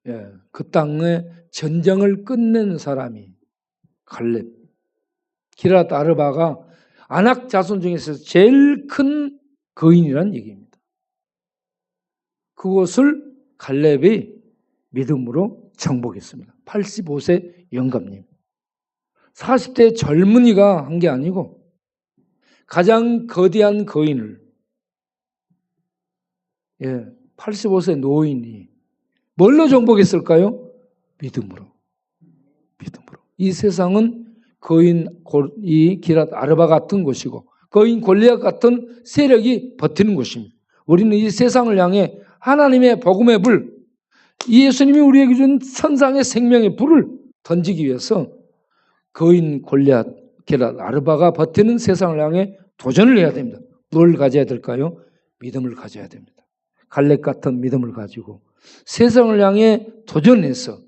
예, 그 땅에 전쟁을 끝낸 사람이 갈렙. 기랏 아르바가 아낙 자손 중에서 제일 큰 거인이라는 얘기입니다. 그것을 갈렙이 믿음으로 정복했습니다. 85세 영감님. 40대 젊은이가 한 게 아니고 가장 거대한 거인을 85세 노인이 뭘로 정복했을까요? 믿음으로. 믿음으로. 이 세상은 거인 이 기랏 아르바 같은 곳이고 거인 골리앗 같은 세력이 버티는 곳입니다. 우리는 이 세상을 향해 하나님의 복음의 불, 예수님이 우리에게 준 선상의 생명의 불을 던지기 위해서 거인 골리앗, 기랏 아르바가 버티는 세상을 향해 도전을 해야 됩니다. 뭘 가져야 될까요? 믿음을 가져야 됩니다. 갈렙 같은 믿음을 가지고 세상을 향해 도전해서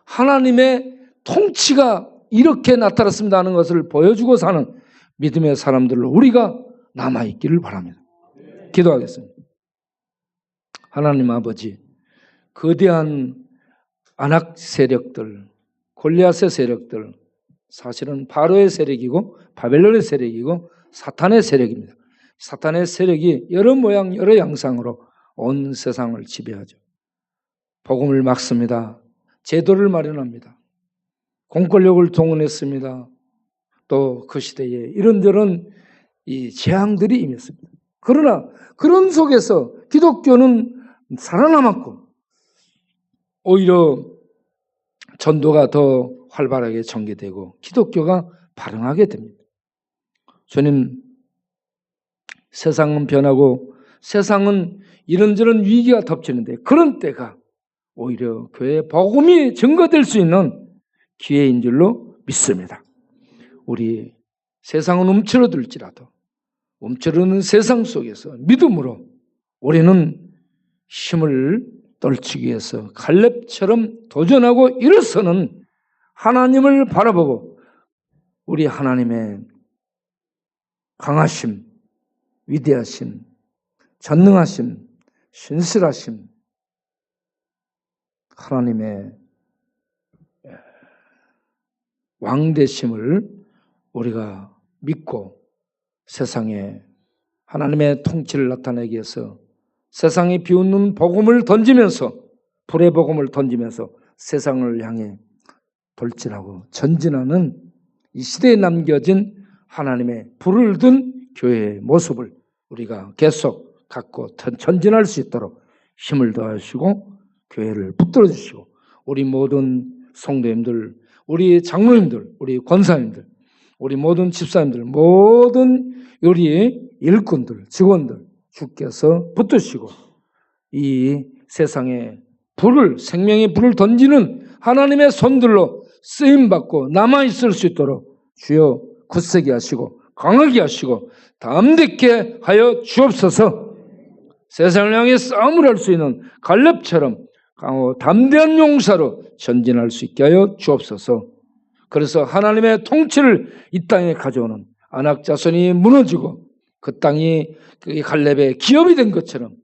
하나님의 통치가 이렇게 나타났습니다 하는 것을 보여주고 사는 믿음의 사람들로 우리가 남아있기를 바랍니다. 기도하겠습니다. 하나님 아버지, 거대한 안악 세력들, 골리앗의 세력들, 사실은 바로의 세력이고 바벨론의 세력이고 사탄의 세력입니다. 사탄의 세력이 여러 모양 여러 양상으로 온 세상을 지배하죠. 복음을 막습니다. 제도를 마련합니다. 공권력을 동원했습니다. 또 그 시대에 이런저런 이 재앙들이 임했습니다. 그러나 그런 속에서 기독교는 살아남았고 오히려 전도가 더 활발하게 전개되고 기독교가 발흥하게 됩니다. 주님, 세상은 변하고 세상은 이런저런 위기가 덮치는데 그런 때가 오히려 교회의 복음이 증거될 수 있는 기회인 줄로 믿습니다. 우리 세상은 움츠러들지라도 움츠러드는 세상 속에서 믿음으로 우리는 힘을 떨치기 위해서 갈렙처럼 도전하고 일어서는 하나님을 바라보고 우리 하나님의 강하심, 위대하심, 전능하심, 신실하심, 하나님의 왕되심을 우리가 믿고 세상에 하나님의 통치를 나타내기 위해서 세상에 비웃는 복음을 던지면서 불의 복음을 던지면서 세상을 향해 돌진하고 전진하는 이 시대에 남겨진 하나님의 불을 든 교회의 모습을 우리가 계속 갖고 전진할 수 있도록 힘을 더하시고 교회를 붙들어 주시고 우리 모든 성도님들, 우리 장로님들, 우리 권사님들, 우리 모든 집사님들, 모든 우리 일꾼들, 직원들 주께서 붙드시고 이 세상에 불을, 생명의 불을 던지는 하나님의 손들로 쓰임받고 남아있을 수 있도록 주여 굳세게 하시고 강하게 하시고 담대케 하여 주옵소서. 세상을 향해 싸움을 할 수 있는 갈렙처럼 강하고 담대한 용사로 전진할 수 있게 하여 주옵소서. 그래서 하나님의 통치를 이 땅에 가져오는 안악 자손이 무너지고 그 땅이 갈렙의 기업이 된 것처럼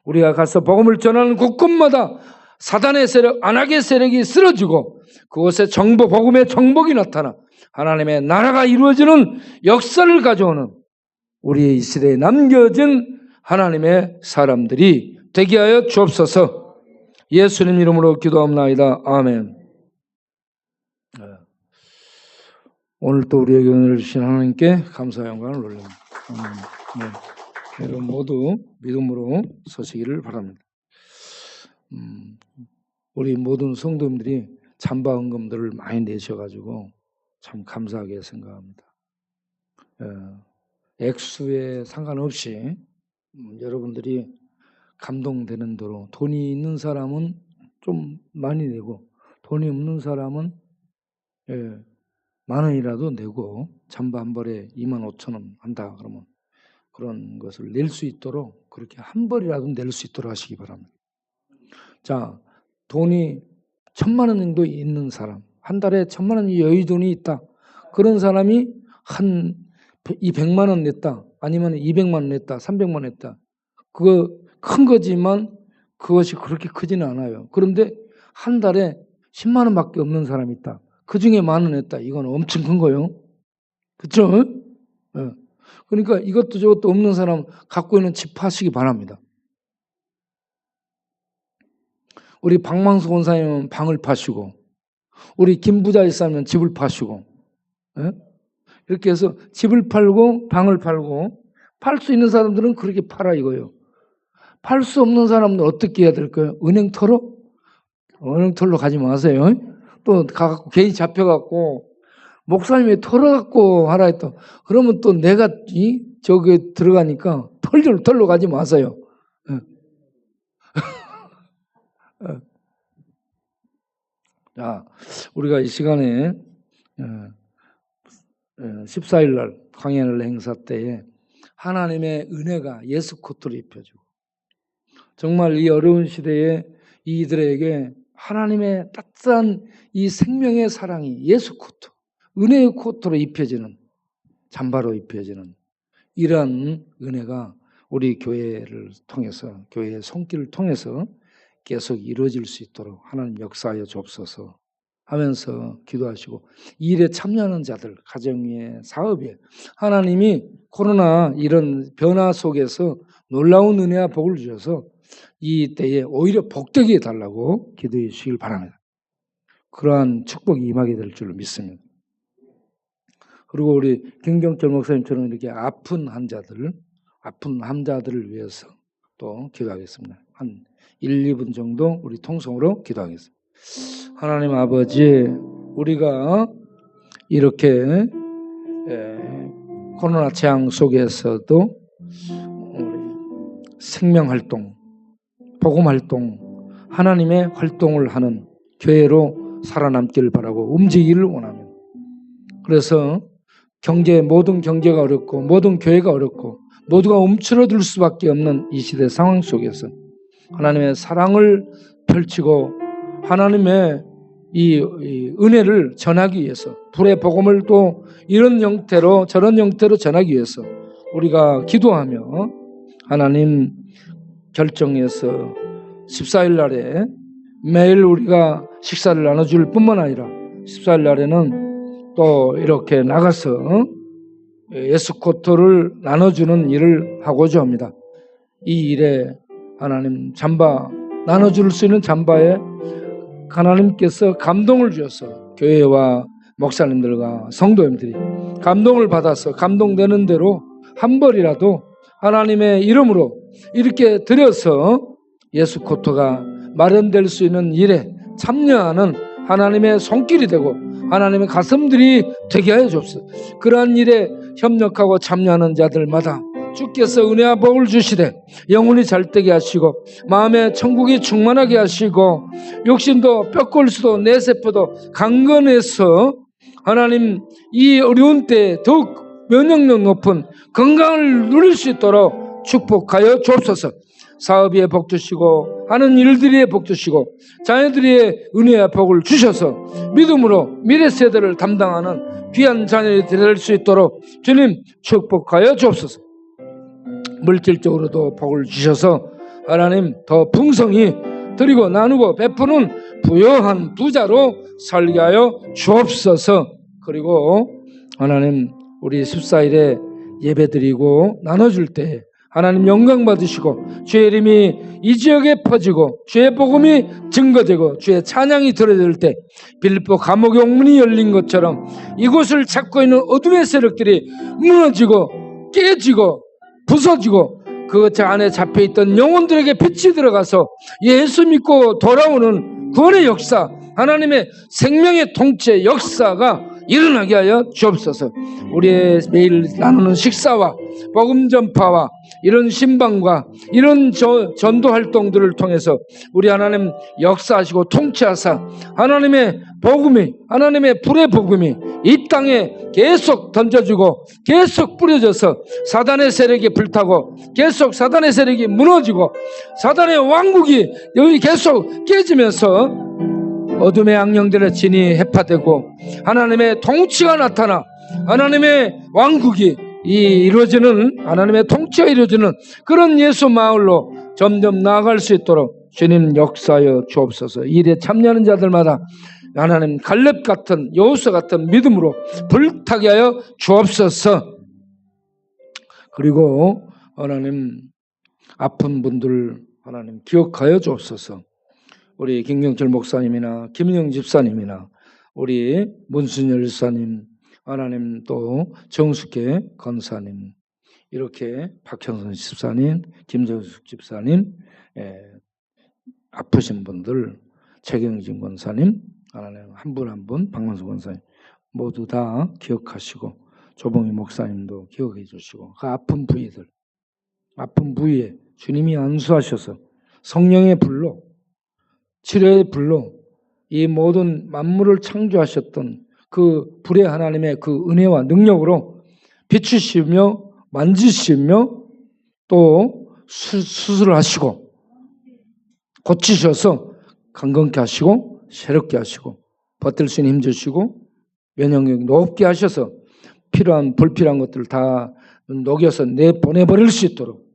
우리가 가서 복음을 전하는 곳곳마다 사단의 세력, 안악의 세력이 쓰러지고 그곳에 정복, 복음의 정복이 나타나 하나님의 나라가 이루어지는 역사를 가져오는 우리 이 시대에 남겨진 하나님의 사람들이 되게 하여 주옵소서. 예수님 이름으로 기도합나이다. 아멘. 오늘 또 우리에게 은혜를 주신 하나님께 감사와 영광을 올립니다. 여러분 모두 믿음으로 서시기를 바랍니다. 우리 모든 성도님들이 잠바 헌금들을 많이 내셔가지고 참 감사하게 생각합니다. 액수에 상관없이 여러분들이 감동되는 대로 돈이 있는 사람은 좀 많이 내고 돈이 없는 사람은 10,000원이라도 내고 잠바 한 벌에 25,000원 한다 그러면 그런 것을 낼 수 있도록 그렇게 한 벌이라도 낼 수 있도록 하시기 바랍니다. 자, 돈이 1,000만 원 정도 있는 사람, 한 달에 1,000만 원 여유돈이 있다. 그런 사람이 한 100만 원 냈다. 아니면 200만 원 냈다. 300만 원 냈다. 그거 큰 거지만 그것이 그렇게 크지는 않아요. 그런데 한 달에 10만 원밖에 없는 사람이 있다. 그 중에 10,000원 냈다. 이건 엄청 큰 거예요. 그렇죠? 그러니까 이것도 저것도 없는 사람 갖고 있는 집 파시기 바랍니다. 우리 박망수 권사님은 방을 파시고 우리 김부자 일사님은 집을 파시고 이렇게 해서 집을 팔고 방을 팔고 팔 수 있는 사람들은 그렇게 팔아 이거예요. 팔 수 없는 사람은 어떻게 해야 될까요? 은행터로? 은행터로 가지 마세요. 또 가갖고 괜히 잡혀갖고 목사님이 털어갖고 하라 했다. 그러면 또 내가 저기 들어가니까 털로 가지 마세요. 자, 우리가 이 시간에 14일 날 광야늘 행사 때에 하나님의 은혜가 예수 코트로 입혀지고 정말 이 어려운 시대에 이들에게 하나님의 따뜻한 이 생명의 사랑이 예수 코트, 은혜의 코트로 입혀지는, 잠바로 입혀지는 이러한 은혜가 우리 교회를 통해서, 교회의 손길을 통해서 계속 이루어질 수 있도록 하나님 역사하여 주옵소서 하면서 기도하시고, 이 일에 참여하는 자들, 가정에, 사업에 하나님이 코로나 이런 변화 속에서 놀라운 은혜와 복을 주셔서 이 때에 오히려 복되게 해달라고 기도해 주시길 바랍니다. 그러한 축복이 임하게 될 줄로 믿습니다. 그리고 우리 김경철 목사님처럼 이렇게 아픈 환자들을 위해서 또 기도하겠습니다. 한 1, 2분 정도 우리 통성으로 기도하겠습니다. 하나님 아버지, 우리가 이렇게 코로나 재앙 속에서도 우리 생명활동, 복음활동, 하나님의 활동을 하는 교회로 살아남기를 바라고 움직이기를 원합니다. 그래서 모든 경제가 어렵고 모든 교회가 어렵고 모두가 움츠러들 수밖에 없는 이 시대 상황 속에서 하나님의 사랑을 펼치고 하나님의 이 은혜를 전하기 위해서, 불의 복음을 또 이런 형태로 저런 형태로 전하기 위해서 우리가 기도하며 하나님 결정해서 14일 날에 매일 우리가 식사를 나눠줄 뿐만 아니라 14일 날에는 또 이렇게 나가서 예수코트를 나눠주는 일을 하고자 합니다. 이 일에 하나님 잠바 나눠줄 수 있는 잠바에 하나님께서 감동을 주셔서 교회와 목사님들과 성도님들이 감동을 받아서 감동되는 대로 한 벌이라도 하나님의 이름으로 이렇게 드려서 예수코트가 마련될 수 있는 일에 참여하는 하나님의 손길이 되고 하나님의 가슴들이 되게 하여 주옵소서. 그러한 일에 협력하고 참여하는 자들마다 주께서 은혜와 복을 주시되 영혼이 잘되게 하시고 마음에 천국이 충만하게 하시고 육신도 뼈골수도 뇌세포도 강건해서 하나님 이 어려운 때에 더욱 면역력 높은 건강을 누릴 수 있도록 축복하여 주옵소서. 사업에 복 주시고 하는 일들에 복 주시고 자녀들의 은혜와 복을 주셔서 믿음으로 미래 세대를 담당하는 귀한 자녀들이 될 수 있도록 주님 축복하여 주옵소서. 물질적으로도 복을 주셔서 하나님 더 풍성히 드리고 나누고 베푸는 부요한 부자로 살게 하여 주옵소서. 그리고 하나님 우리 14일에 예배드리고 나눠줄 때 하나님 영광 받으시고 주의 이름이 이 지역에 퍼지고 주의 복음이 증거되고 주의 찬양이 들어질 때 빌립보 감옥의 옥문이 열린 것처럼 이곳을 찾고 있는 어둠의 세력들이 무너지고 깨지고 부서지고 그 안에 잡혀있던 영혼들에게 빛이 들어가서 예수 믿고 돌아오는 구원의 역사, 하나님의 생명의 통치 역사가 일어나게 하여 주옵소서. 우리의 매일 나누는 식사와 복음 전파와 이런 신방과 이런 전도 활동들을 통해서 우리 하나님 역사하시고 통치하사 하나님의 복음이, 하나님의 불의 복음이 이 땅에 계속 던져지고 계속 뿌려져서 사단의 세력이 불타고 계속 사단의 세력이 무너지고 사단의 왕국이 여기 계속 깨지면서 어둠의 악령들의 진이 해파되고 하나님의 통치가 나타나 하나님의 왕국이 이루어지는, 하나님의 통치가 이루어지는 그런 예수 마을로 점점 나아갈 수 있도록 주님 역사하여 주옵소서. 이 일에 참여하는 자들마다 하나님 갈렙 같은 여호수아 같은 믿음으로 불타게 하여 주옵소서. 그리고 하나님 아픈 분들 하나님 기억하여 주옵소서. 우리 김경철 목사님이나 김은영 집사님이나 우리 문순열 집사님, 하나님 또 정숙회 권사님, 이렇게 박형선 집사님, 김정숙 집사님, 아프신 분들, 최경진 권사님, 하나님 한 분 한 분, 박만수 권사님 모두 다 기억하시고 조봉희 목사님도 기억해 주시고 그 아픈 부위들, 아픈 부위에 주님이 안수하셔서 성령의 불로 치료의 불로 이 모든 만물을 창조하셨던 그 불의 하나님의 그 은혜와 능력으로 비추시며 만지시며 또 수술을 하시고 고치셔서 강건케 하시고 새롭게 하시고 버틸 수 있는 힘 주시고 면역력 높게 하셔서 필요한 불필요한 것들을 다 녹여서 내보내버릴 수 있도록,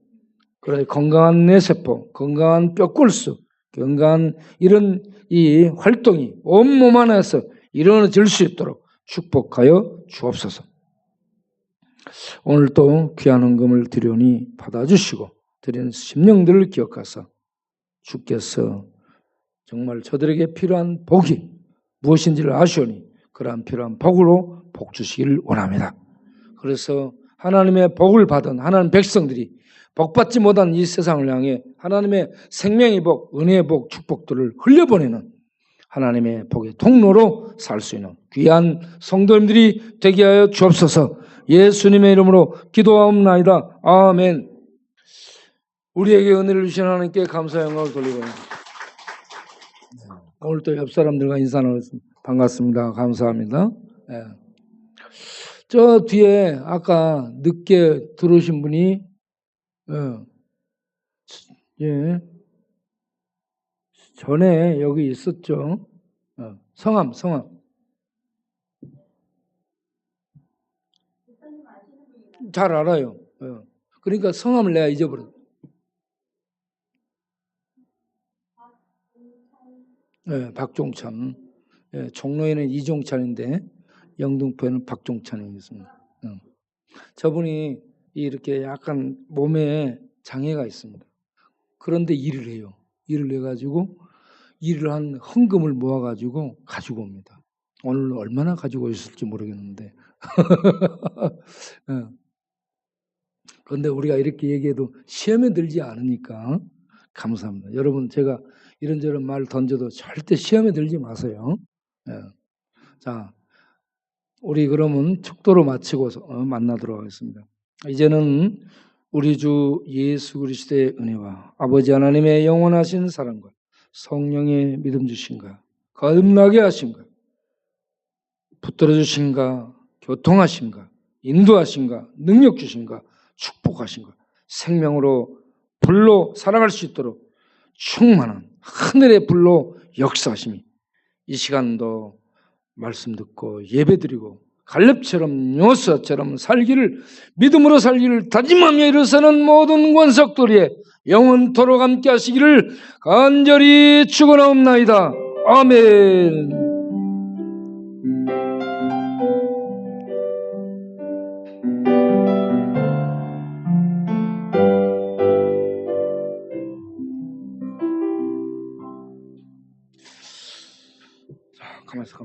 그래 건강한 뇌세포, 건강한 뼈골수, 건강한 이런 이 활동이 온몸 안에서 일어나질 수 있도록 축복하여 주옵소서. 오늘 또 귀한 헌금을 드리오니 받아주시고 드리는 심령들을 기억하사 주께서 정말 저들에게 필요한 복이 무엇인지를 아시오니 그러한 필요한 복으로 복 주시기를 원합니다. 그래서 하나님의 복을 받은 하나님 백성들이 복받지 못한 이 세상을 향해 하나님의 생명의 복, 은혜의 복, 축복들을 흘려보내는 하나님의 복의 통로로 살 수 있는 귀한 성도님들이 되게 하여 주옵소서. 예수님의 이름으로 기도하옵나이다. 아멘. 우리에게 은혜를 주신 하나님께 감사 영광을 돌리고 오늘 또 옆 사람들과 인사 나누겠습니다. 반갑습니다. 감사합니다. 네. 저 뒤에 아까 늦게 들어오신 분이 예, 전에 여기 있었죠. 성함. 잘 알아요. 그러니까 성함을 내가 잊어버렸어요. 네, 박종찬. 예, 종로에는 이종찬인데 영등포에는 박종찬이 있습니다. 저분이 이렇게 약간 몸에 장애가 있습니다. 그런데 일을 해요. 일을 해가지고 일을 한 헌금을 모아가지고 가지고 옵니다. 오늘 얼마나 가지고 있을지 모르겠는데. 그런데 우리가 이렇게 얘기해도 시험에 들지 않으니까 감사합니다. 여러분, 제가 이런저런 말 던져도 절대 시험에 들지 마세요. 자, 우리 그러면 축도로 마치고 만나도록 하겠습니다. 이제는 우리 주 예수 그리스도의 은혜와 아버지 하나님의 영원하신 사랑과 성령의 믿음 주신가, 거듭나게 하신가, 붙들어 주신가, 교통하신가, 인도하신가, 능력 주신가, 축복하신가, 생명으로 불로 살아갈 수 있도록 충만한 하늘의 불로 역사하심이 이 시간도 말씀 듣고 예배드리고 갈렙처럼 요서처럼 살기를, 믿음으로 살기를 다짐하며 일어서는 모든 권속들의 영원토록 함께 하시기를 간절히 축원하옵나이다. 아멘. 가만있어.